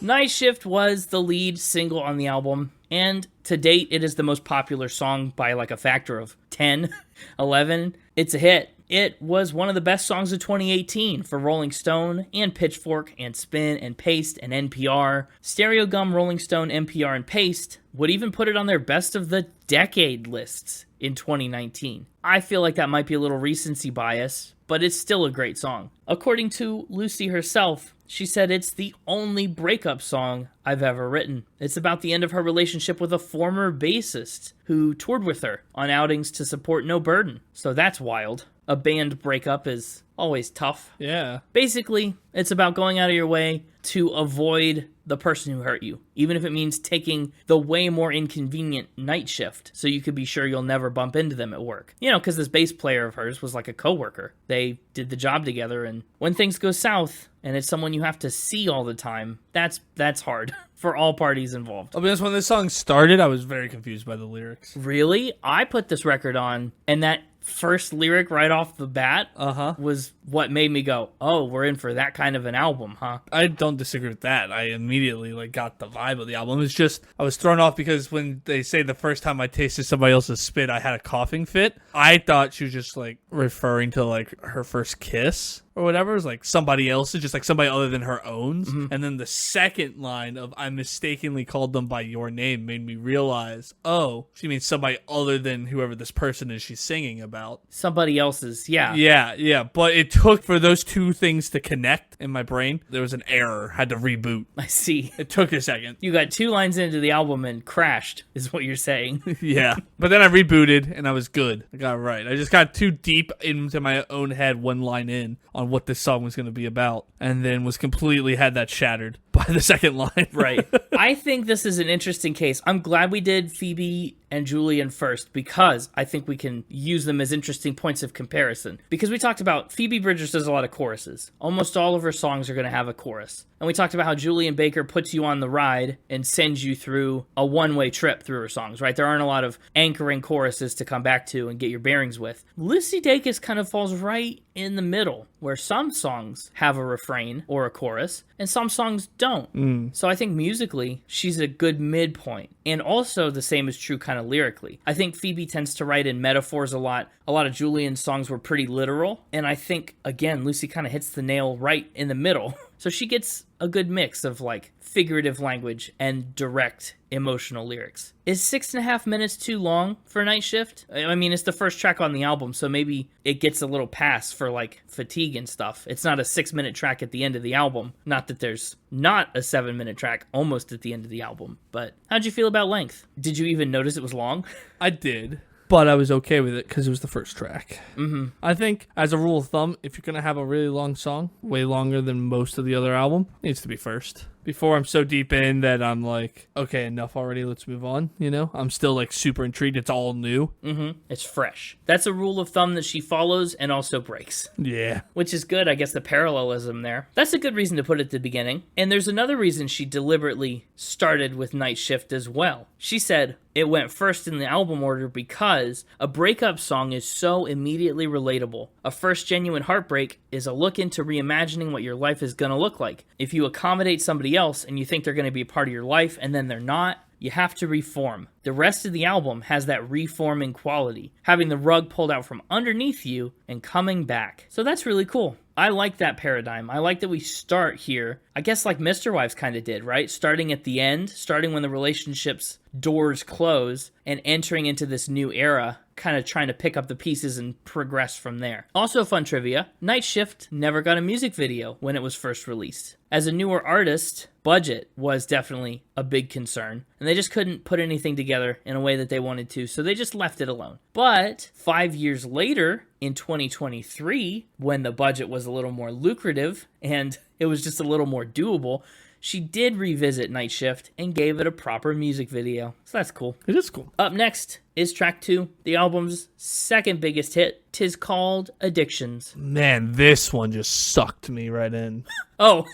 Night Shift was the lead single on the album, and to date, it is the most popular song by a factor of 10, 11. It's a hit. It was one of the best songs of 2018 for Rolling Stone and Pitchfork and Spin and Paste and NPR. Stereo Gum, Rolling Stone, NPR, and Paste would even put it on their best of the decade lists in 2019. I feel like that might be a little recency bias, but it's still a great song. According to Lucy herself, she said it's the only breakup song I've ever written. It's about the end of her relationship with a former bassist who toured with her on outings to support No Burden. So that's wild. A band breakup is always tough. Yeah. Basically, it's about going out of your way to avoid the person who hurt you, even if it means taking the way more inconvenient night shift so you could be sure you'll never bump into them at work. Because this bass player of hers was like a coworker. They did the job together, and when things go south and it's someone you have to see all the time, that's hard for all parties involved. I'll be honest, when this song started, I was very confused by the lyrics. Really? I put this record on, and that first lyric right off the bat Uh-huh. was what made me go, oh, we're in for that kind of an album, huh? I don't disagree with that. I immediately got the vibe of the album. It's just I was thrown off because when they say the first time I tasted somebody else's spit, I had a coughing fit. I thought she was just referring to her first kiss or whatever. It was like somebody else's, just like somebody other than her own. Mm-hmm. And then the second line of I mistakenly called them by your name made me realize, oh, she means somebody other than whoever this person is she's singing about. Somebody else's, yeah. Yeah. But it took for those two things to connect in my brain. There was an error. Had to reboot. I see. It took a second. You got 2 lines into the album and crashed, is what you're saying. Yeah. But then I rebooted and I was good. I got it right. I just got too deep into my own head 1 line in on what this song was going to be about, and then was completely had that shattered by the second line. Right. I think this is an interesting case. I'm glad we did Phoebe and Julien first because I think we can use them as interesting points of comparison. Because we talked about Phoebe Bridgers does a lot of choruses. Almost all of her songs are going to have a chorus. And we talked about how Julien Baker puts you on the ride and sends you through a one-way trip through her songs, right? There aren't a lot of anchoring choruses to come back to and get your bearings with. Lucy Dacus kind of falls right in the middle, where some songs have a refrain or a chorus, and some songs don't. So I think musically, she's a good midpoint. And also the same is true kind of lyrically. I think Phoebe tends to write in metaphors a lot. A lot of Julien's songs were pretty literal. And I think, again, Lucy kind of hits the nail right in the middle. So she gets a good mix of figurative language and direct emotional lyrics. Is 6.5 minutes too long for Night Shift? I mean, it's the first track on the album, so maybe it gets a little pass for fatigue and stuff. It's not a 6-minute track at the end of the album. Not that there's not a 7-minute track almost at the end of the album. But how'd you feel about length? Did you even notice it was long? I did. But I was okay with it because it was the first track. Mm-hmm. I think, as a rule of thumb, if you're going to have a really long song, way longer than most of the other album, it needs to be first. Before I'm so deep in that I'm like, okay, enough already, let's move on, I'm still super intrigued. It's all new. Mm-hmm. It's fresh. That's a rule of thumb that she follows and also breaks. Yeah. Which is good, I guess, the parallelism there. That's a good reason to put it at the beginning. And there's another reason she deliberately started with Night Shift as well. She said it went first in the album order because a breakup song is so immediately relatable. A first genuine heartbreak is a look into reimagining what your life is going to look like. If you accommodate somebody else and you think they're going to be a part of your life and then they're not, you have to reform. The rest of the album has that reforming quality, having the rug pulled out from underneath you and coming back. So that's really cool. I like that paradigm. I like that we start here, I guess like Mr. Wives kind of did, right? Starting at the end, starting when the relationship's doors close and entering into this new era, kind of trying to pick up the pieces and progress from there. Also fun trivia, Night Shift never got a music video when it was first released. As a newer artist, budget was definitely a big concern, and they just couldn't put anything together in a way that they wanted to, so they just left it alone. But 5 years later, in 2023, when the budget was a little more lucrative and it was just a little more doable, she did revisit Night Shift and gave it a proper music video. So that's cool. It is cool. Up next is track 2, the album's second biggest hit. 'Tis called Addictions. Man, this one just sucked me right in. Oh,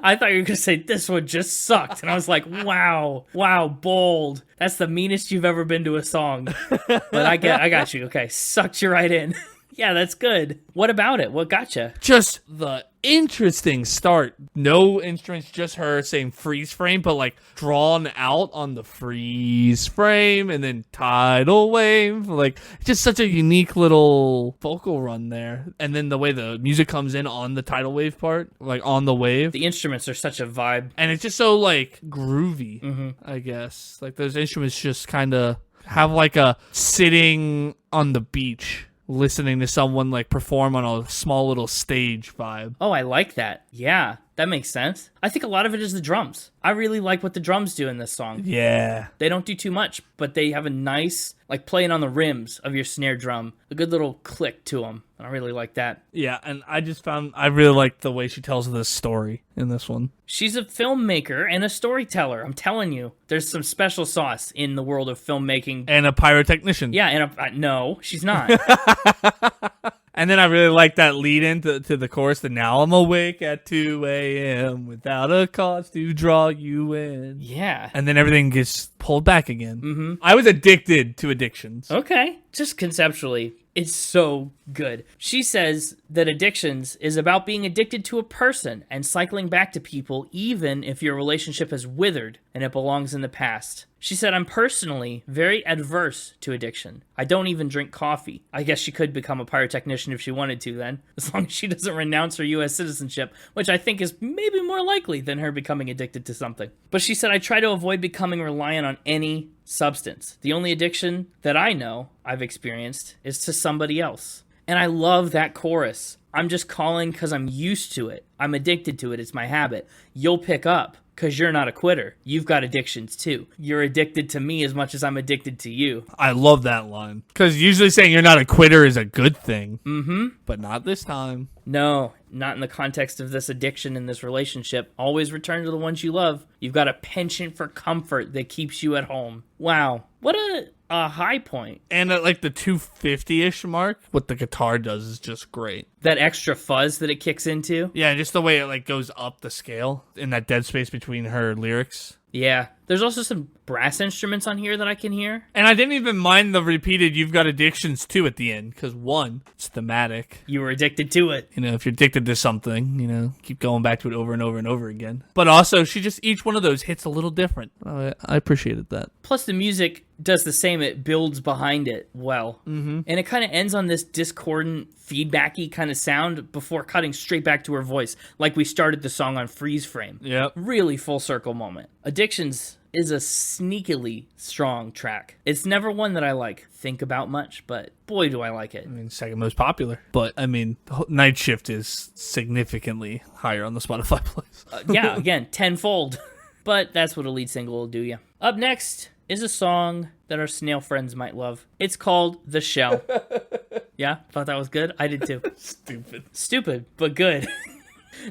I thought you were going to say this one just sucked. And I was like, wow, bold. That's the meanest you've ever been to a song. But I got you. Okay, sucked you right in. Yeah, that's good. What about it? What got you? Just the interesting start. No instruments, just her saying freeze frame, but drawn out on the freeze frame and then tidal wave. Just such a unique little vocal run there. And then the way the music comes in on the tidal wave part, on the wave. The instruments are such a vibe. And it's just so groovy, I guess. Those instruments just kind of have a sitting on the beach, listening to someone perform on a small little stage vibe. Oh, I like that. Yeah, that makes sense. I think a lot of it is the drums. I really like what the drums do in this song. Yeah. They don't do too much, but they have a nice, playing on the rims of your snare drum, a good little click to them. I really like that. Yeah, and I really like the way she tells this story in this one. She's a filmmaker and a storyteller. I'm telling you, there's some special sauce in the world of filmmaking. And a pyrotechnician. Yeah, and no, she's not. And then I really like that lead in to the chorus, that now I'm awake at 2 a.m. without a cause to draw you in. Yeah. And then everything gets pulled back again. Mm-hmm. I was addicted to addictions. Okay. Just conceptually, It's so good. She says that addictions is about being addicted to a person and cycling back to people even if your relationship has withered and it belongs in the past. She said, I'm personally very adverse to addiction. I don't even drink coffee. I guess she could become a pyrotechnician if she wanted to then, as long as she doesn't renounce her U.S. citizenship, which I think is maybe more likely than her becoming addicted to something. But she said, I try to avoid becoming reliant on any substance. The only addiction that I know I've experienced is to somebody else. And I love that chorus. I'm just calling because I'm used to it. I'm addicted to it. It's my habit. You'll pick up because you're not a quitter. You've got addictions too. You're addicted to me as much as I'm addicted to you. I love that line. Because usually saying you're not a quitter is a good thing. Mm-hmm. But not this time. No, not in the context of this addiction in this relationship. Always return to the ones you love. You've got a penchant for comfort that keeps you at home. Wow. What a high point. And at like the 250-ish mark, what the guitar does is just great. That extra fuzz that it kicks into. Yeah, just the way it like goes up the scale in that dead space between her lyrics. Yeah. There's also some brass instruments on here that I can hear. And I didn't even mind the repeated you've got addictions too at the end, because one, it's thematic. You were addicted to it. You know, if you're addicted to something, you know, keep going back to it over and over and over again. But also, each one of those hits a little different. I appreciated that. Plus, the music does the same. It builds behind it well. Mm-hmm. And it kind of ends on this discordant, feedbacky kind of sound before cutting straight back to her voice, like we started the song on freeze frame. Yep. Really full circle moment. Addictions is a sneakily strong track. It's never one that I think about much, but boy do I like it. I mean, second most popular. But I mean, Night Shift is significantly higher on the Spotify plays. Yeah, again, tenfold. But that's what a lead single will do you. Up next is a song that our snail friends might love. It's called The Shell. Yeah, thought that was good? I did too. Stupid, but good.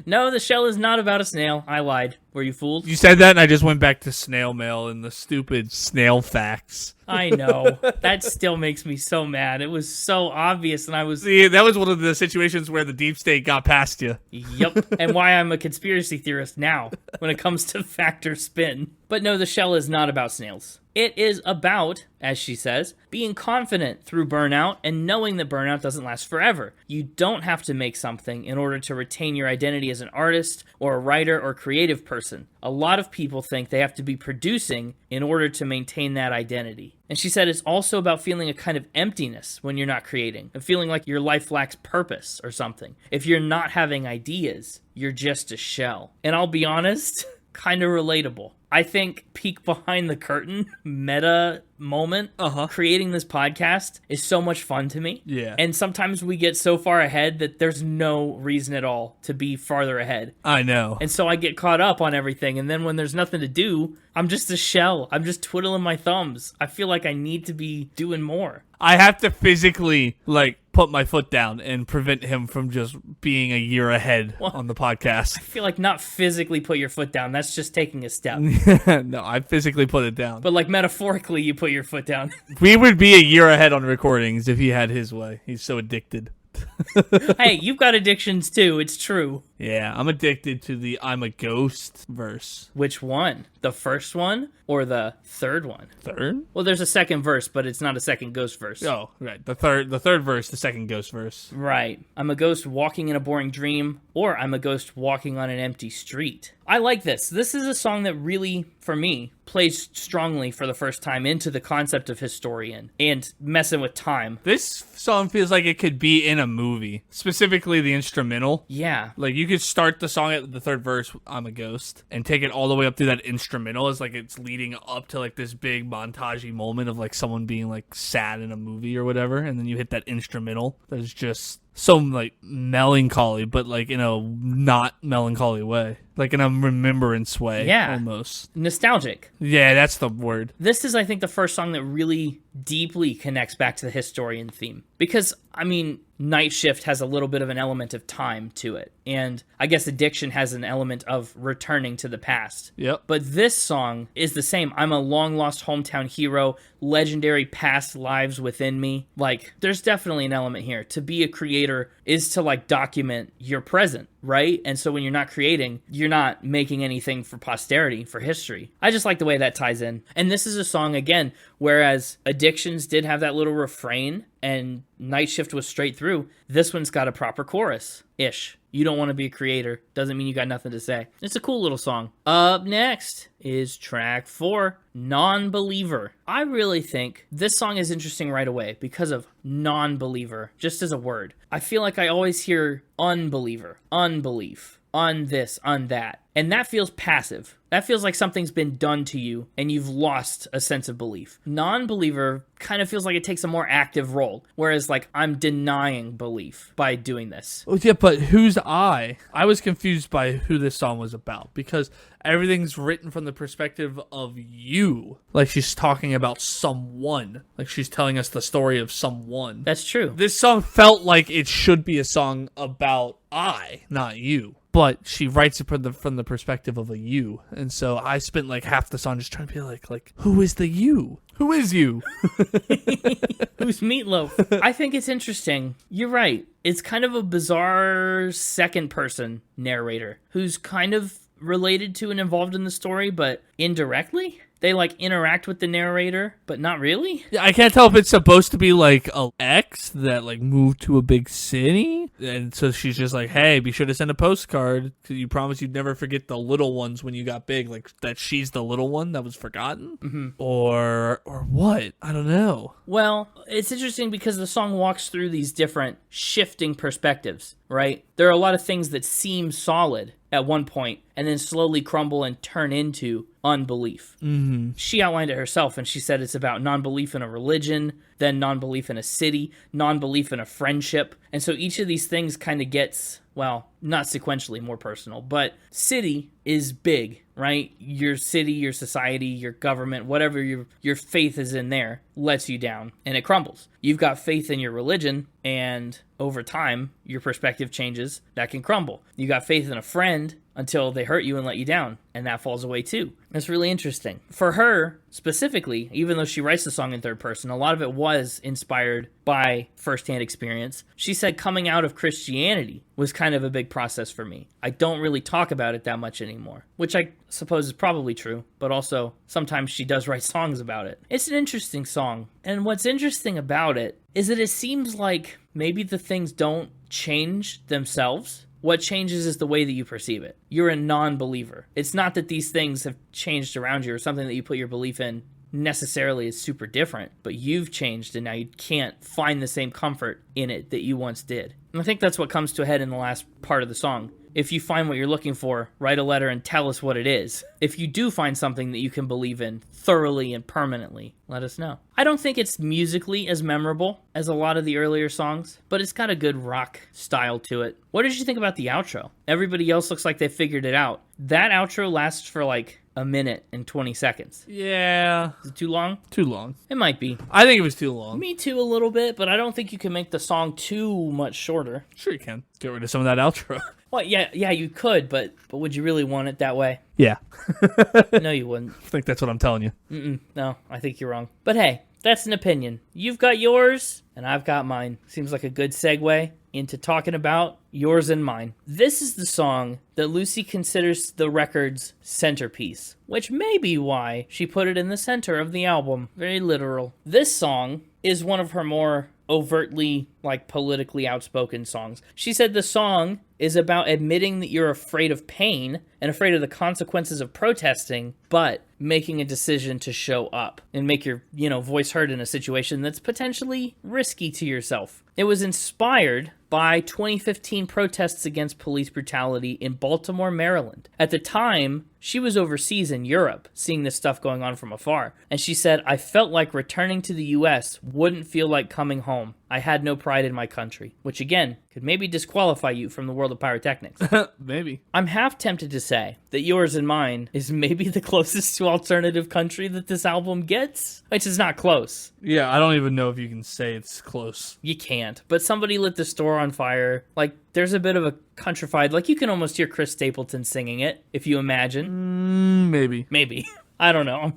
No, The Shell is not about a snail. I lied. Were you fooled? You said that and I just went back to snail mail and the stupid snail facts. I know. That still makes me so mad. It was so obvious and I was... See, that was one of the situations where the deep state got past you. Yep. And why I'm a conspiracy theorist now when it comes to fact or spin. But no, The Shell is not about snails. It is about, as she says, being confident through burnout and knowing that burnout doesn't last forever. You don't have to make something in order to retain your identity as an artist or a writer or creative person. A lot of people think they have to be producing in order to maintain that identity. And she said it's also about feeling a kind of emptiness when you're not creating and feeling like your life lacks purpose or something. If you're not having ideas, you're just a shell. And I'll be honest, kind of relatable. I think peek behind the curtain meta moment creating this podcast is so much fun to me. Yeah. And sometimes we get so far ahead that there's no reason at all to be farther ahead. I know. And so I get caught up on everything. And then when there's nothing to do, I'm just a shell. I'm just twiddling my thumbs. I feel like I need to be doing more. I have to physically, put my foot down and prevent him from just being a year ahead on the podcast. I feel like not physically put your foot down. That's just taking a step. No, I physically put it down. But metaphorically, you put your foot down. We would be a year ahead on recordings if he had his way. He's so addicted. Hey, you've got addictions too. It's true. Yeah, I'm addicted to the I'm a ghost verse. Which one? The first one or the third one? Third? Well, there's a second verse, but it's not a second ghost verse. Oh, right. The third verse, the second ghost verse. Right. I'm a ghost walking in a boring dream, or I'm a ghost walking on an empty street. I like this. This is a song that really, for me, plays strongly for the first time into the concept of historian and messing with time. This song feels like it could be in a movie, specifically the instrumental. Yeah. Like, you could start the song at the third verse, I'm a ghost, and take it all the way up through that instrumental as, it's leading up to, this big montage-y moment of, someone being, sad in a movie or whatever, and then you hit that instrumental that is just so, melancholy, but, in a not melancholy way. In a remembrance way, almost. Nostalgic. Yeah, that's the word. This is, I think, the first song that really deeply connects back to the historian theme. Because, Night Shift has a little bit of an element of time to it. And I guess Addiction has an element of returning to the past. Yep. But this song is the same. I'm a long-lost hometown hero, legendary past lives within me. There's definitely an element here. To be a creator is to, document your present, right? And so when you're not creating, you're not making anything for posterity, for history. I just like the way that ties in. And this is a song, again, whereas Addictions did have that little refrain, and Night Shift was straight through. This one's got a proper chorus-ish. You don't want to be a creator. Doesn't mean you got nothing to say. It's a cool little song. Up next is track 4, Nonbeliever. I really think this song is interesting right away because of nonbeliever, just as a word. I feel like I always hear unbeliever, unbelief, on this, on that. And that feels passive. That feels like something's been done to you and you've lost a sense of belief. Non-believer kind of feels like it takes a more active role, whereas like I'm denying belief by doing this. Oh, yeah, but who's I? I was confused by who this song was about because everything's written from the perspective of you. Like she's talking about someone. Like she's telling us the story of someone. That's true. This song felt like it should be a song about I, not you. But she writes it from the perspective of a you. And so I spent like half the song just trying to be like, who is the you? Who is you? Who's Meatloaf? I think it's interesting. You're right. It's kind of a bizarre second person narrator who's kind of related to and involved in the story, but indirectly. They like interact with the narrator, but not really. Yeah, I can't tell if it's supposed to be like a ex that like moved to a big city, and so she's just like, "Hey, be sure to send a postcard because you promised you'd never forget the little ones when you got big." Like that, she's the little one that was forgotten, or what? I don't know. Well, it's interesting because the song walks through these different shifting perspectives. Right? There are a lot of things that seem solid at one point and then slowly crumble and turn into unbelief. Mm-hmm. She outlined it herself and she said it's about non-belief in a religion, then non-belief in a city, non-belief in a friendship. And so each of these things kind of gets, well, not sequentially more personal, but city is big, right? Your city, your society, your government, whatever your faith is in there lets you down and it crumbles. You've got faith in your religion and over time, your perspective changes, that can crumble. You got faith in a friend until they hurt you and let you down, and that falls away too. That's really interesting. For her, specifically, even though she writes the song in third person, a lot of it was inspired by firsthand experience. She said coming out of Christianity was kind of a big process for me. I don't really talk about it that much anymore, which I suppose is probably true, but also sometimes she does write songs about it. It's an interesting song, and what's interesting about it is that it seems like maybe the things don't change themselves. What changes is the way that you perceive it. You're a non-believer. It's not that these things have changed around you or something that you put your belief in necessarily is super different, but you've changed and now you can't find the same comfort in it that you once did. And I think that's what comes to a head in the last part of the song. If you find what you're looking for, write a letter and tell us what it is. If you do find something that you can believe in thoroughly and permanently, let us know. I don't think it's musically as memorable as a lot of the earlier songs, but it's got a good rock style to it. What did you think about the outro? Everybody else looks like they figured it out. That outro lasts for like a minute and 20 seconds. Yeah. Is it too long? Too long. It might be. I think it was too long. Me too, a little bit, but I don't think you can make the song too much shorter. Sure you can. Get rid of some of that outro. Well, yeah, you could, but would you really want it that way? Yeah. No, you wouldn't. I think that's what I'm telling you. No, I think you're wrong. But hey, that's an opinion. You've got yours, and I've got mine. Seems like a good segue into talking about yours and mine. This is the song that Lucy considers the record's centerpiece, which may be why she put it in the center of the album. Very literal. This song is one of her more overtly, like, politically outspoken songs. She said the song is about admitting that you're afraid of pain and afraid of the consequences of protesting, but making a decision to show up and make your, voice heard in a situation that's potentially risky to yourself. It was inspired by 2015 protests against police brutality in Baltimore, Maryland. At the time, she was overseas in Europe, seeing this stuff going on from afar. And she said, I felt like returning to the US wouldn't feel like coming home. I had no pride in my country. Which again, could maybe disqualify you from the world of pyrotechnics. Maybe. I'm half tempted to say that yours and mine is maybe the closest to alternative country that this album gets. Which is not close. Yeah, I don't even know if you can say it's close. You can't. But somebody lit the store on fire. Like, there's a bit of a countrified, like you can almost hear Chris Stapleton singing it, if you imagine. Maybe. Maybe. I don't know.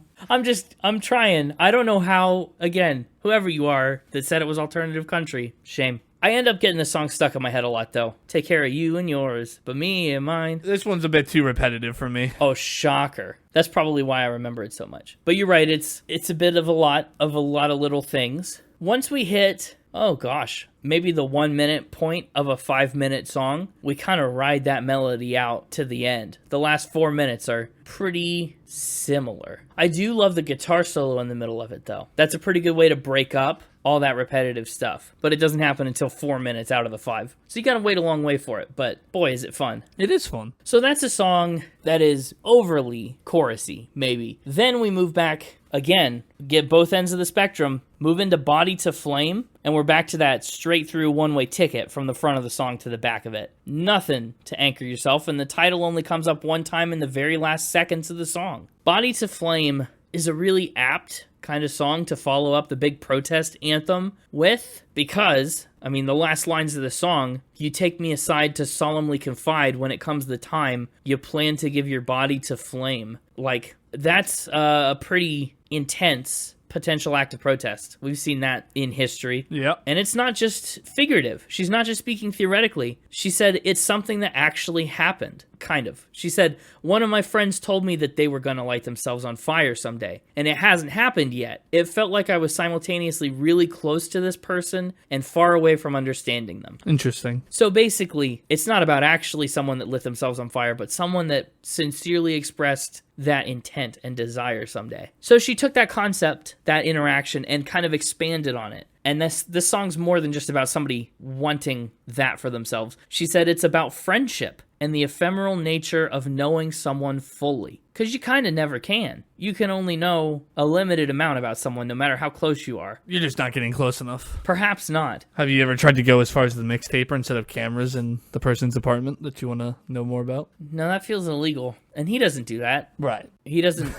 I'm trying. I don't know how, again, whoever you are that said it was alternative country, shame. I end up getting this song stuck in my head a lot, though. Take care of you and yours, but me and mine. This one's a bit too repetitive for me. Oh, shocker. That's probably why I remember it so much. But you're right, it's a bit of a lot of little things. Once we hit oh gosh, maybe the 1 minute point of a 5-minute song, we kind of ride that melody out to the end. The last 4 minutes are pretty similar. I do love the guitar solo in the middle of it, though. That's a pretty good way to break up all that repetitive stuff. But it doesn't happen until 4 minutes out of the 5. So you gotta wait a long way for it, but boy, is it fun. It is fun. So that's a song that is overly chorusy, maybe. Then we move back again, get both ends of the spectrum, move into Body to Flame, and we're back to that straight through one-way ticket from the front of the song to the back of it. Nothing to anchor yourself, and the title only comes up one time in the very last seconds of the song. Body to Flame is a really apt kind of song to follow up the big protest anthem with, because, I mean, the last lines of the song, you take me aside to solemnly confide when it comes the time you plan to give your body to flame. Like, that's a pretty intense potential act of protest. We've seen that in history. Yep. And it's not just figurative. She's not just speaking theoretically. She said it's something that actually happened. Kind of. She said, one of my friends told me that they were going to light themselves on fire someday, and it hasn't happened yet. It felt like I was simultaneously really close to this person and far away from understanding them. Interesting. So basically, it's not about actually someone that lit themselves on fire, but someone that sincerely expressed that intent and desire someday. So she took that concept, that interaction, and kind of expanded on it. And this song's more than just about somebody wanting that for themselves. She said it's about friendship and the ephemeral nature of knowing someone fully. Because you kind of never can. You can only know a limited amount about someone, no matter how close you are. You're just not getting close enough. Perhaps not. Have you ever tried to go as far as the Mixtaper and set up cameras in the person's apartment that you want to know more about? No, that feels illegal. And he doesn't do that. Right. He doesn't...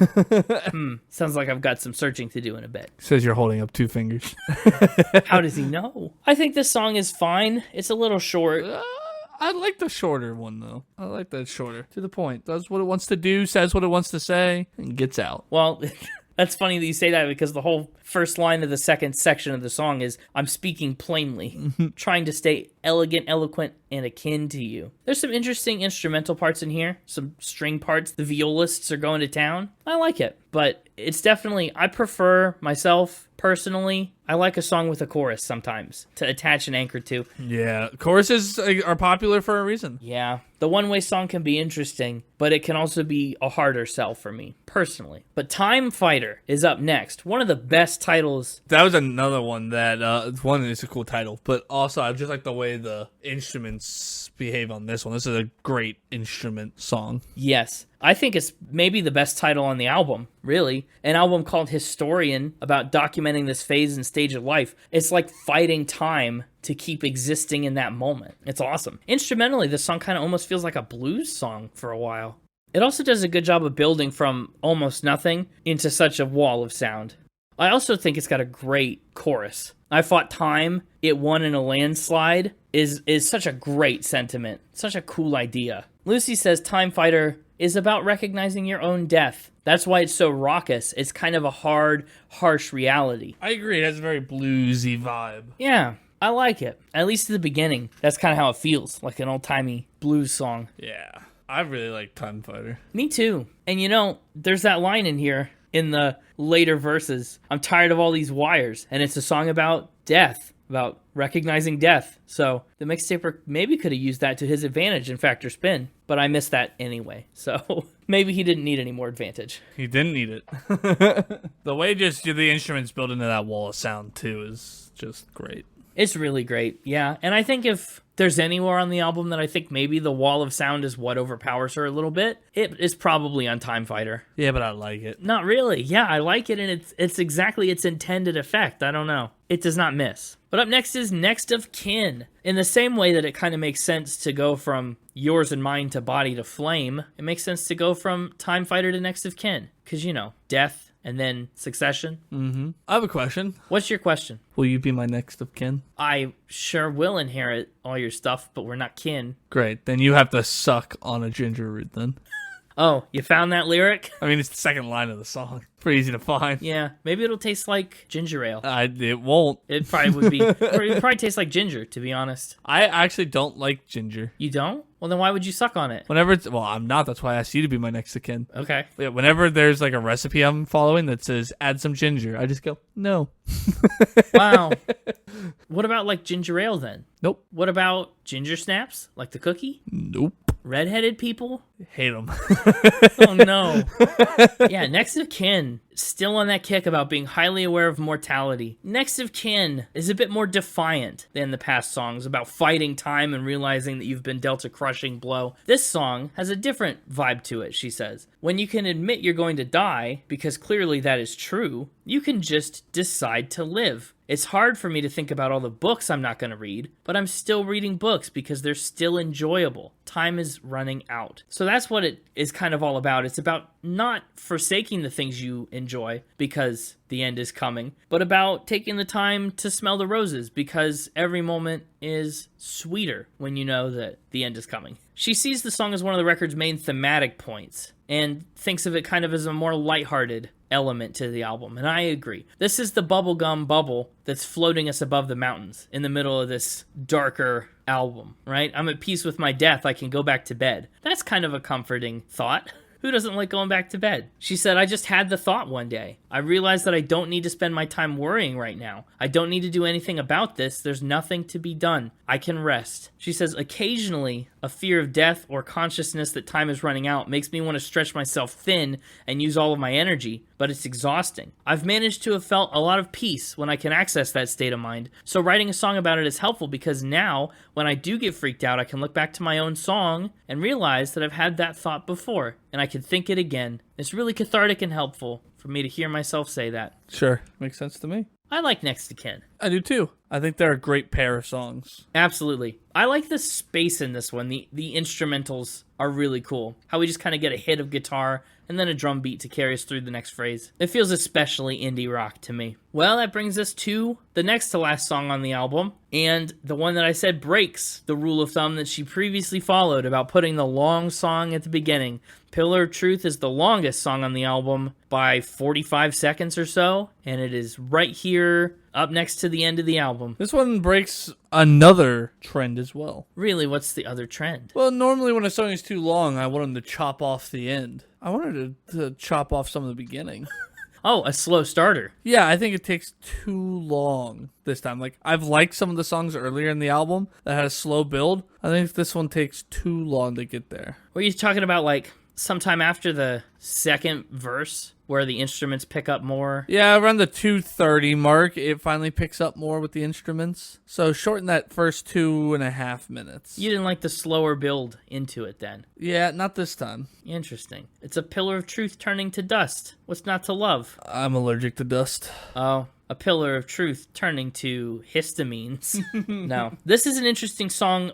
Sounds like I've got some searching to do in a bit. Says you're holding up 2 fingers. How does he know? I think this song is fine. It's a little short. I like the shorter one, though. I like that shorter. To the point. Does what it wants to do, says what it wants to say, and gets out. Well, that's funny that you say that, because the whole first line of the second section of the song is, I'm speaking plainly, trying to stay elegant, eloquent, and akin to you. There's some interesting instrumental parts in here, some string parts. The violists are going to town. I like it, but it's definitely, I prefer myself, personally, I like a song with a chorus sometimes to attach an anchor to. Yeah, choruses are popular for a reason. Yeah, the one-way song can be interesting, but it can also be a harder sell for me, personally. But Timefighter is up next. One of the best titles. That was another one that, one is a cool title, but also I just like the way the instruments behave on this one. This is a great instrument song. Yes. I think it's maybe the best title on the album, really. An album called Historian, about documenting this phase and stage of life. It's like fighting time to keep existing in that moment. It's awesome. Instrumentally, this song kind of almost feels like a blues song for a while. It also does a good job of building from almost nothing into such a wall of sound. I also think it's got a great chorus. I Fought Time, It Won in a Landslide is such a great sentiment. Such a cool idea. Lucy says Timefighter is about recognizing your own death. That's why it's so raucous. It's kind of a hard, harsh reality. I agree. It has a very bluesy vibe. Yeah, I like it. At least at the beginning. That's kind of how it feels, like an old-timey blues song. Yeah, I really like Timefighter. Me too. And you know, there's that line in here in the later verses. I'm tired of all these wires. And it's a song about death, about recognizing death. So the Mixtaper maybe could have used that to his advantage in Factor Spin, but I missed that anyway. So maybe he didn't need any more advantage. He didn't need it. The way just the instruments build into that wall of sound too is just great. It's really great, yeah. And I think if there's anywhere on the album that I think maybe the wall of sound is what overpowers her a little bit, it is probably on Timefighter. Yeah, but I like it. Not really. Yeah, I like it, and it's exactly its intended effect. I don't know. It does not miss. But up next is Next of Kin. In the same way that it kind of makes sense to go from Yours and Mine to Body to Flame, it makes sense to go from Timefighter to Next of Kin. Because, you know, death and then succession. Mm-hmm. I have a question. What's your question? Will you be my next of kin? I sure will inherit all your stuff, but we're not kin. Great. Then you have to suck on a ginger root then. Oh, you found that lyric? I mean, it's the second line of the song. Pretty easy to find. Yeah, maybe it'll taste like ginger ale. It won't. It probably would be. Or it would probably taste like ginger, to be honest. I actually don't like ginger. You don't? Well, then why would you suck on it? Whenever I'm not. That's why I asked you to be my next of kin. Okay. Yeah, whenever there's like a recipe I'm following that says add some ginger, I just go, no. Wow. What about like ginger ale then? Nope. What about ginger snaps? Like the cookie? Nope. Redheaded people? Hate them. Oh no. Yeah, next of kin, still on that kick about being highly aware of mortality. Next of kin is a bit more defiant than the past songs about fighting time and realizing that you've been dealt a crushing blow. This song has a different vibe to it, she says. When you can admit you're going to die, because clearly that is true, you can just decide to live. It's hard for me to think about all the books I'm not going to read, but I'm still reading books because they're still enjoyable. Time is running out. So that's what it is kind of all about. It's about not forsaking the things you enjoy because the end is coming, but about taking the time to smell the roses because every moment is sweeter when you know that the end is coming. She sees the song as one of the record's main thematic points and thinks of it kind of as a more lighthearted element to the album, and I agree. This is the bubblegum bubble that's floating us above the mountains in the middle of this darker album, right? I'm at peace with my death. I can go back to bed. That's kind of a comforting thought. Who doesn't like going back to bed? She said, I just had the thought one day. I realized that I don't need to spend my time worrying right now. I don't need to do anything about this. There's nothing to be done. I can rest. She says, occasionally, a fear of death or consciousness that time is running out makes me want to stretch myself thin and use all of my energy, but it's exhausting. I've managed to have felt a lot of peace when I can access that state of mind, so writing a song about it is helpful because now, when I do get freaked out, I can look back to my own song and realize that I've had that thought before, and I can think it again. It's really cathartic and helpful for me to hear myself say that. Sure. Makes sense to me. I like Next to Kin. I do too. I think they're a great pair of songs. Absolutely. I like the space in this one. The instrumentals are really cool. How we just kind of get a hit of guitar and then a drum beat to carry us through the next phrase. It feels especially indie rock to me. Well, that brings us to the next to last song on the album, and the one that I said breaks the rule of thumb that she previously followed about putting the long song at the beginning. Pillar of Truth is the longest song on the album by 45 seconds or so, and it is right here up next to the end of the album. This one breaks another trend as well. Really, what's the other trend? Well, normally when a song is too long, I want them to chop off the end. I wanted to chop off some of the beginning. Oh, a slow starter. Yeah, I think it takes too long this time. Like, I've liked some of the songs earlier in the album that had a slow build. I think this one takes too long to get there. Were you talking about, like, sometime after the second verse where the instruments pick up more? Yeah, around the 2:30 mark, it finally picks up more with the instruments. So shorten that first 2.5 minutes. You didn't like the slower build into it then? Yeah, not this time. Interesting. It's a pillar of truth turning to dust. What's not to love? I'm allergic to dust. Oh, a pillar of truth turning to histamines. No. This is an interesting song.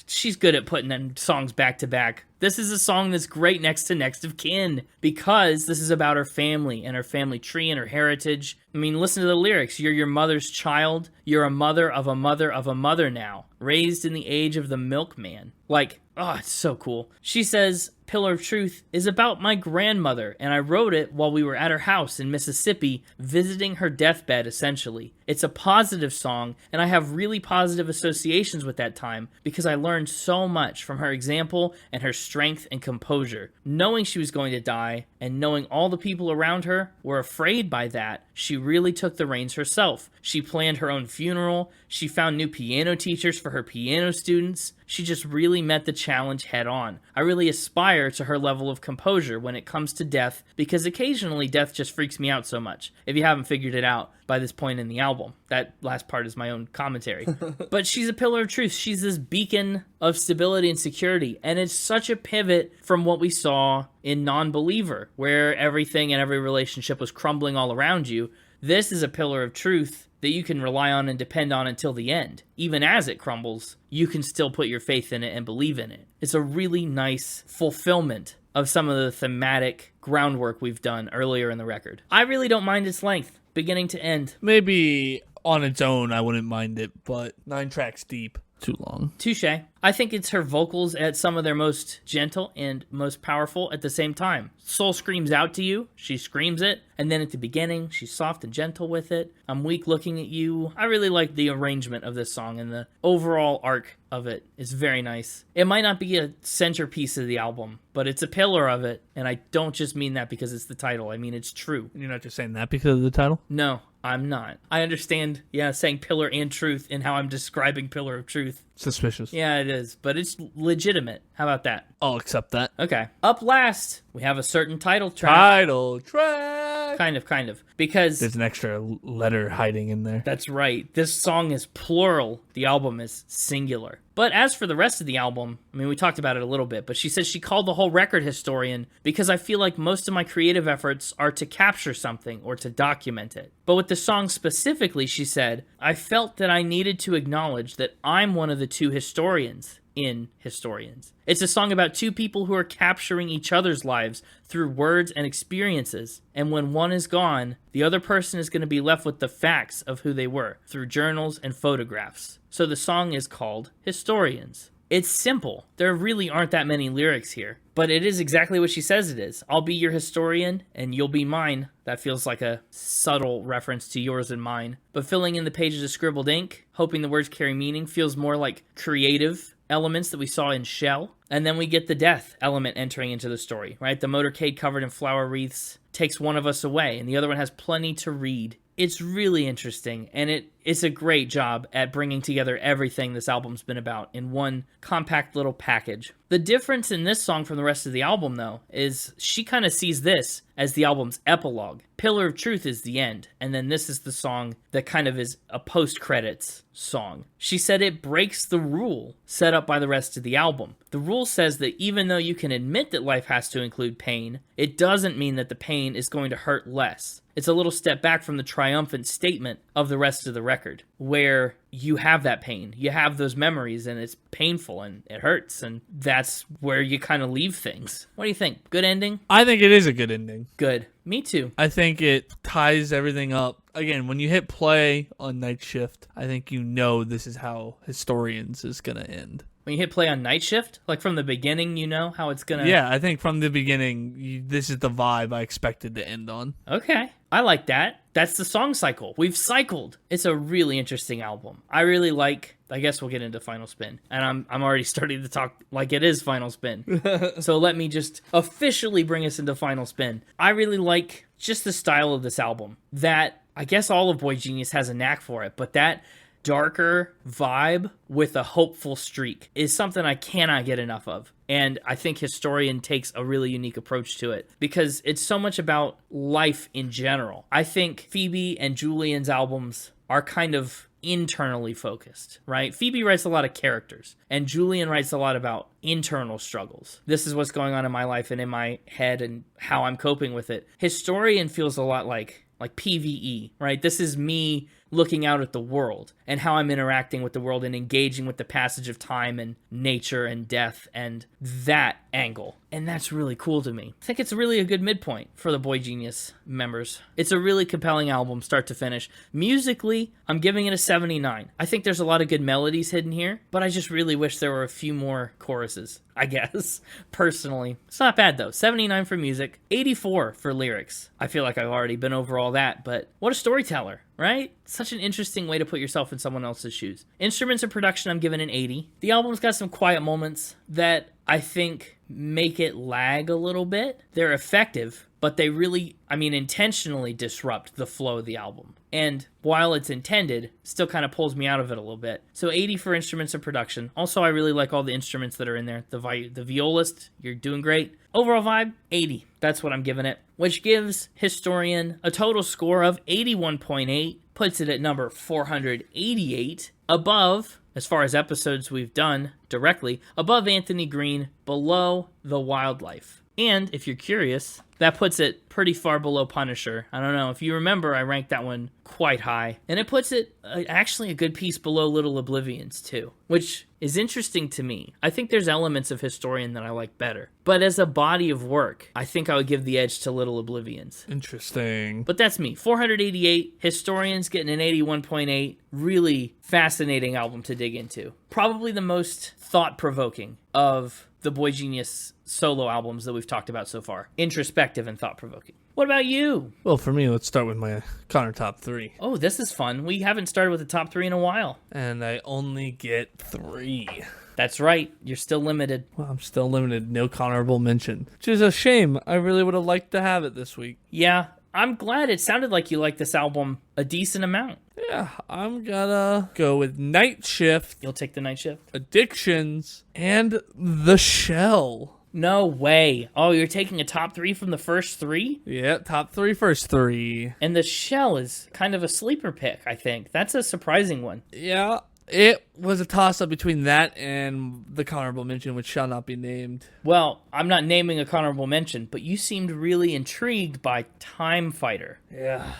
She's good at putting them songs back to back. This is a song that's great next to Next of Kin because this is about her family and her family tree and her heritage. I mean, listen to the lyrics. You're your mother's child. You're a mother of a mother of a mother now, raised in the age of the milkman. Like, oh, it's so cool. She says, Pillar of Truth is about my grandmother, and I wrote it while we were at her house in Mississippi, visiting her deathbed, essentially. It's a positive song, and I have really positive associations with that time because I learned so much from her example and her strength and composure. Knowing she was going to die, and knowing all the people around her were afraid by that, she really took the reins herself. She planned her own funeral. She found new piano teachers for her piano students. She just really met the challenge head on. I really aspire to her level of composure when it comes to death because occasionally death just freaks me out so much, if you haven't figured it out by this point in the album. That last part is my own commentary. But she's a pillar of truth. She's this beacon of stability and security, and it's such a pivot from what we saw in Nonbeliever, where everything and every relationship was crumbling all around you. This is a pillar of truth that you can rely on and depend on until the end. Even as it crumbles, you can still put your faith in it and believe in it. It's a really nice fulfillment of some of the thematic groundwork we've done earlier in the record. I really don't mind its length, beginning to end. Maybe on its own, I wouldn't mind it, but 9 tracks deep, Too long. Touche. I think it's her vocals at some of their most gentle and most powerful at the same time. Soul screams out to you, she screams it, and then at the beginning, she's soft and gentle with it. I'm weak looking at you. I really like the arrangement of this song, and the overall arc of it is very nice. It might not be a centerpiece of the album, but it's a pillar of it, and I don't just mean that because it's the title. I mean, it's true. You're not just saying that because of the title? No, I'm not. I understand, saying pillar and truth and how I'm describing Pillar of Truth. Suspicious. Yeah, it is, but it's legitimate. How about that? I'll accept that. Okay. Up last, we have a certain title track. Title track. Kind of. Because there's an extra letter hiding in there. That's right. This song is plural. The album is singular. But as for the rest of the album, I mean, we talked about it a little bit, but she says she called the whole record Historian because I feel like most of my creative efforts are to capture something or to document it. But with the song specifically, she said, I felt that I needed to acknowledge that I'm one of the two historians in Historians. It's a song about two people who are capturing each other's lives through words and experiences. And when one is gone, the other person is going to be left with the facts of who they were through journals and photographs. So the song is called Historians. It's simple. There really aren't that many lyrics here, but it is exactly what she says it is. I'll be your historian and you'll be mine. That feels like a subtle reference to yours and mine. But filling in the pages of scribbled ink, hoping the words carry meaning, feels more like creative elements that we saw in Shell. And then we get the death element entering into the story, right? The motorcade covered in flower wreaths takes one of us away, and the other one has plenty to read. It's really interesting, and it's a great job at bringing together everything this album's been about in one compact little package. The difference in this song from the rest of the album, though, is she kind of sees this as the album's epilogue. Pillar of Truth is the end, and then this is the song that kind of is a post-credits song. She said it breaks the rule set up by the rest of the album. The rule says that even though you can admit that life has to include pain, it doesn't mean that the pain is going to hurt less. It's a little step back from the triumphant statement of the rest of the record, where you have that pain, you have those memories, and it's painful and it hurts, and that's where you kind of leave things. What do you think? Good ending? I think it is a good ending. Good. Me too. I think it ties everything up. Again, when you hit play on Night Shift, I think you know this is how Historians is going to end. When you hit play on Night Shift, like from the beginning, you know how it's going to... Yeah, I think from the beginning, this is the vibe I expected to end on. Okay. I like that. That's the song cycle. We've cycled. It's a really interesting album. I really like... I guess we'll get into Final Spin. And I'm already starting to talk like it is Final Spin. So let me just officially bring us into Final Spin. I really like just the style of this album. That, I guess all of Boygenius has a knack for it, but that darker vibe with a hopeful streak is something I cannot get enough of. And I think Historian takes a really unique approach to it because it's so much about life in general. I think Phoebe and Julien's albums are kind of internally focused, right? Phoebe writes a lot of characters, and Julien writes a lot about internal struggles. This is what's going on in my life and in my head and how I'm coping with it. Historian feels a lot like PvE, right? This is me looking out at the world and how I'm interacting with the world and engaging with the passage of time and nature and death and that angle. And that's really cool to me. I think it's really a good midpoint for the Boygenius members. It's a really compelling album, start to finish. Musically, I'm giving it a 79. I think there's a lot of good melodies hidden here, but I just really wish there were a few more choruses, I guess, personally. It's not bad, though. 79 for music, 84 for lyrics. I feel like I've already been over all that, but what a storyteller, right? Such an interesting way to put yourself in someone else's shoes. Instruments and production, I'm giving an 80. The album's got some quiet moments that I think make it lag a little bit. They're effective, but they really, intentionally disrupt the flow of the album. And while it's intended, still kind of pulls me out of it a little bit. So 80 for instruments and production. Also, I really like all the instruments that are in there. The violist, you're doing great. Overall vibe, 80. That's what I'm giving it. Which gives Historian a total score of 81.8. Puts it at number 488. Above, as far as episodes we've done directly, above Anthony Green, below The Wildlife. And if you're curious, that puts it pretty far below Punisher. I don't know. If you remember, I ranked that one quite high. And it puts it actually a good piece below Little Oblivions, too, which is interesting to me. I think there's elements of Historian that I like better. But as a body of work, I think I would give the edge to Little Oblivions. Interesting. But that's me. 488, Historians getting an 81.8. Really fascinating album to dig into. Probably the most thought-provoking of the Boygenius solo albums that we've talked about so far. Introspective and thought-provoking. What about you? Well, for me, let's start with my Connor top 3. Oh, this is fun. We haven't started with the top 3 in a while. And I only get 3. That's right. You're still limited. Well, I'm still limited. No honorable mention. Which is a shame. I really would have liked to have it this week. Yeah, I'm glad. It sounded like you liked this album a decent amount. Yeah, I'm gonna go with Night Shift, You'll take the Night Shift? Addictions, and The Shell. No way. Oh, you're taking a top 3 from the first 3? Yeah, top 3, first 3. And The Shell is kind of a sleeper pick, I think. That's a surprising one. Yeah, it was a toss-up between that and the honorable mention, which shall not be named. Well, I'm not naming a honorable mention, but you seemed really intrigued by Timefighter. Yeah.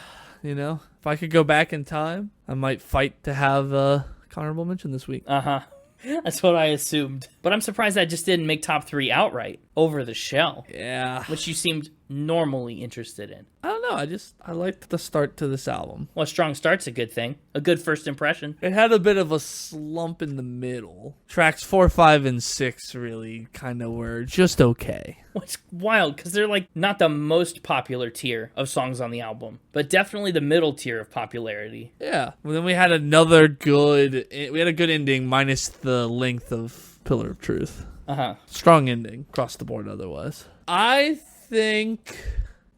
You know, if I could go back in time, I might fight to have a honorable mention this week. Uh-huh. That's what I assumed. But I'm surprised that just didn't make top 3 outright over The Shell. Yeah. Which you seemed normally interested in. I don't know. I liked the start to this album. Well, a strong start's a good thing. A good first impression. It had a bit of a slump in the middle. Tracks 4, 5, and 6 really kind of were just okay. What's wild, because they're like not the most popular tier of songs on the album, but definitely the middle tier of popularity. Yeah. Well, then we had a good ending minus the length of Pillar of Truth. Uh-huh. Strong ending across the board otherwise. I think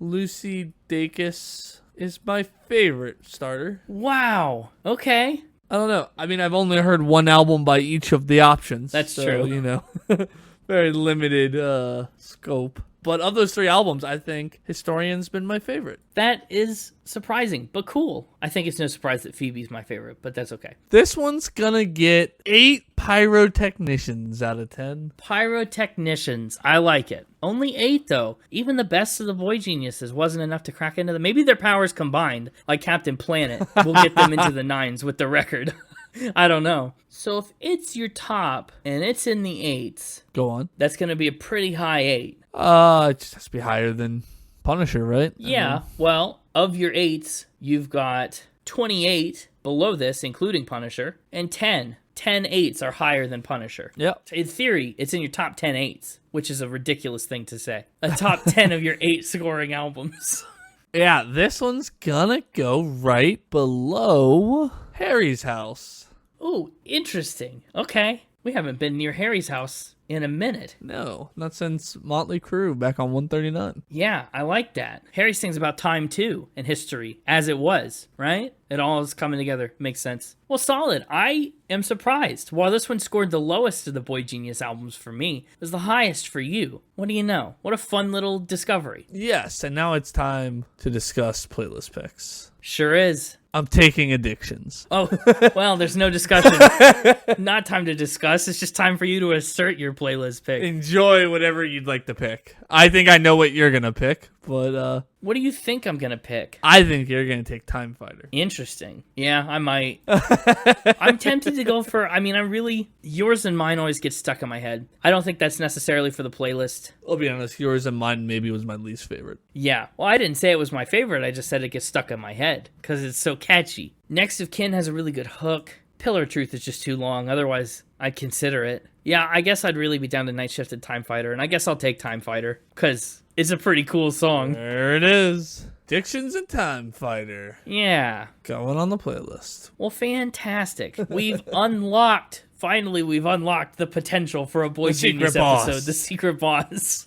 Lucy Dacus is my favorite starter. Wow. Okay. I don't know. I mean, I've only heard one album by each of the options. That's so, true. You know, very limited scope. But of those 3 albums, I think Historian's been my favorite. That is surprising, but cool. I think it's no surprise that Phoebe's my favorite, but that's okay. This one's gonna get 8 Pyrotechnicians out of 10. Pyrotechnicians. I like it. Only 8, though. Even the best of the Boygeniuses wasn't enough to crack into them. Maybe their powers combined, like Captain Planet, will get them into the 9s with the record. I don't know. So if it's your top and it's in the 8s, Go on. that's going to be a pretty high 8. It just has to be higher than Punisher, right? Yeah, well, of your 8s, you've got 28 below this, including Punisher, and 10. 10 8s are higher than Punisher. Yep. In theory, it's in your top 10 8s, which is a ridiculous thing to say. A top 10 of your 8 scoring albums. Yeah, this one's gonna go right below Harry's House. Ooh, interesting. Okay. We haven't been near Harry's house in a minute. No, not since Motley Crue back on 139. Yeah, I like that. Harry sings about time too and history as it was, right? It all is coming together. Makes sense. Well, solid. I am surprised. While this one scored the lowest of the Boygenius albums for me, it was the highest for you. What do you know? What a fun little discovery. Yes, and now it's time to discuss playlist picks. Sure is. I'm taking Addictions. Oh, well, there's no discussion. Not time to discuss. It's just time for you to assert your playlist pick. Enjoy whatever you'd like to pick. I think I know what you're going to pick, but What do you think I'm going to pick? I think you're going to take Timefighter. Interesting. Yeah, I might. I'm tempted to go for, yours and mine always get stuck in my head. I don't think that's necessarily for the playlist. I'll be honest, yours and mine maybe was my least favorite. Yeah. Well, I didn't say it was my favorite. I just said it gets stuck in my head because it's so catchy. Next of Kin has a really good hook. Pillar of Truth is just too long. Otherwise, I'd consider it. Yeah, I guess I'd really be down to Night Shift and Timefighter, and I guess I'll take Timefighter because it's a pretty cool song. There it is. Addictions and Timefighter. Yeah. Going on the playlist. Well, fantastic. We've unlocked the potential for a Boygenius episode. The secret boss.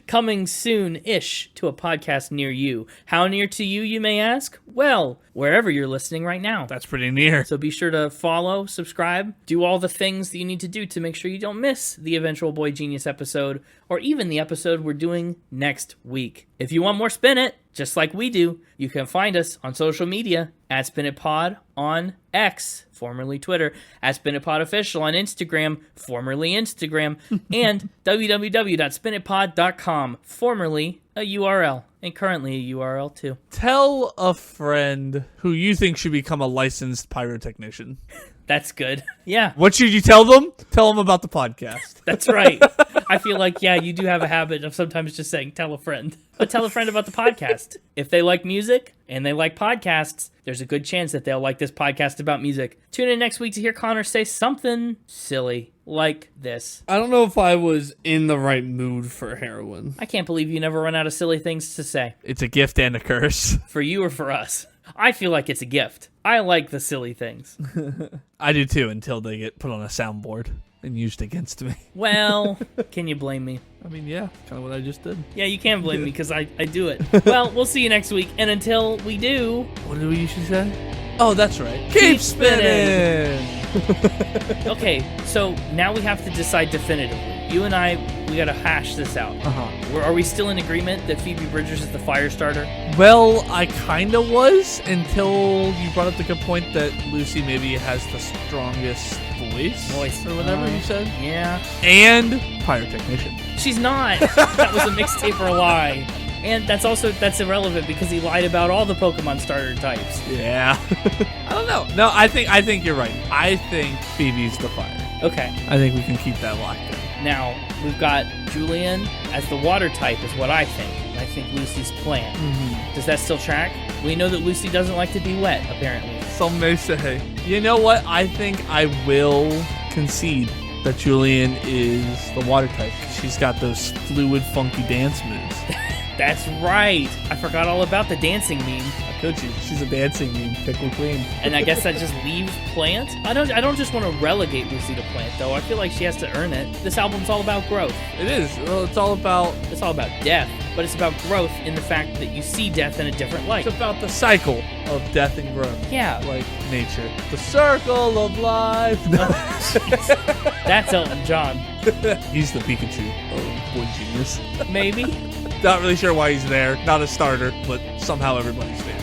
Coming soon-ish to a podcast near you. How near to you, you may ask? Well, wherever you're listening right now. That's pretty near. So be sure to follow, subscribe, do all the things that you need to do to make sure you don't miss the eventual Boygenius episode, or even the episode we're doing next week. If you want more Spin It, just like we do, you can find us on social media at Spin It Pod on X, formerly Twitter, at Spin It Pod Official on Instagram, formerly Instagram, and www.spinitpod.com. Mixtaper.com, formerly a URL, and currently a URL too. Tell a friend who you think should become a licensed pyrotechnician. That's good. Yeah, What should you tell them? Tell them about the podcast. that's right. I feel like, yeah, you do have a habit of sometimes just saying, tell a friend. But tell a friend about the podcast. If they like music and they like podcasts, there's a good chance that they'll like this podcast about music. Tune in next week to hear Connor say something silly like this. I don't know if I was in the right mood for heroin. I can't believe you never run out of silly things to say. It's a gift and a curse. For you or for us. I feel like it's a gift. I like the silly things. I do too, until they get put on a soundboard and used against me. Well, can you blame me? I mean, yeah, kind of what I just did. Yeah, you can blame me because I do it. Well, we'll see you next week. And until we do... What did we usually say? Oh, that's right. Keep spinning! Okay, so now we have to decide definitively. You and I, we gotta hash this out. Are we still in agreement that Phoebe Bridgers is the fire starter? Well, I kind of was until you brought up the good point that Lucy maybe has the strongest voice. Or whatever you said. Yeah. And pyrotechnician. She's not. That was a Mixtaper lie. And that's irrelevant because he lied about all the Pokemon starter types. Yeah. I don't know. No, I think you're right. I think Phoebe's the fire. Okay. I think we can keep that locked in. Now, we've got Julien as the water type is what I think. And I think Lucy's plant. Does that still track? We know that Lucy doesn't like to be wet, apparently. Some may say. You know what? I think I will concede that Julien is the water type. She's got those fluid, funky dance moves. That's right. I forgot all about the dancing meme. How could you? She's a dancing meme, pickle queen. And I guess that just leaves plant. I don't just want to relegate Lucy to plant though. I feel like she has to earn it. This album's all about growth. It is. Well, it's all about death, but it's about growth in the fact that you see death in a different light. It's about the cycle of death and growth. Yeah. Like nature. The circle of life. That's Elton John. He's the Pikachu of Boygenius. Maybe. Not really sure why he's there. Not a starter, but somehow everybody's favorite.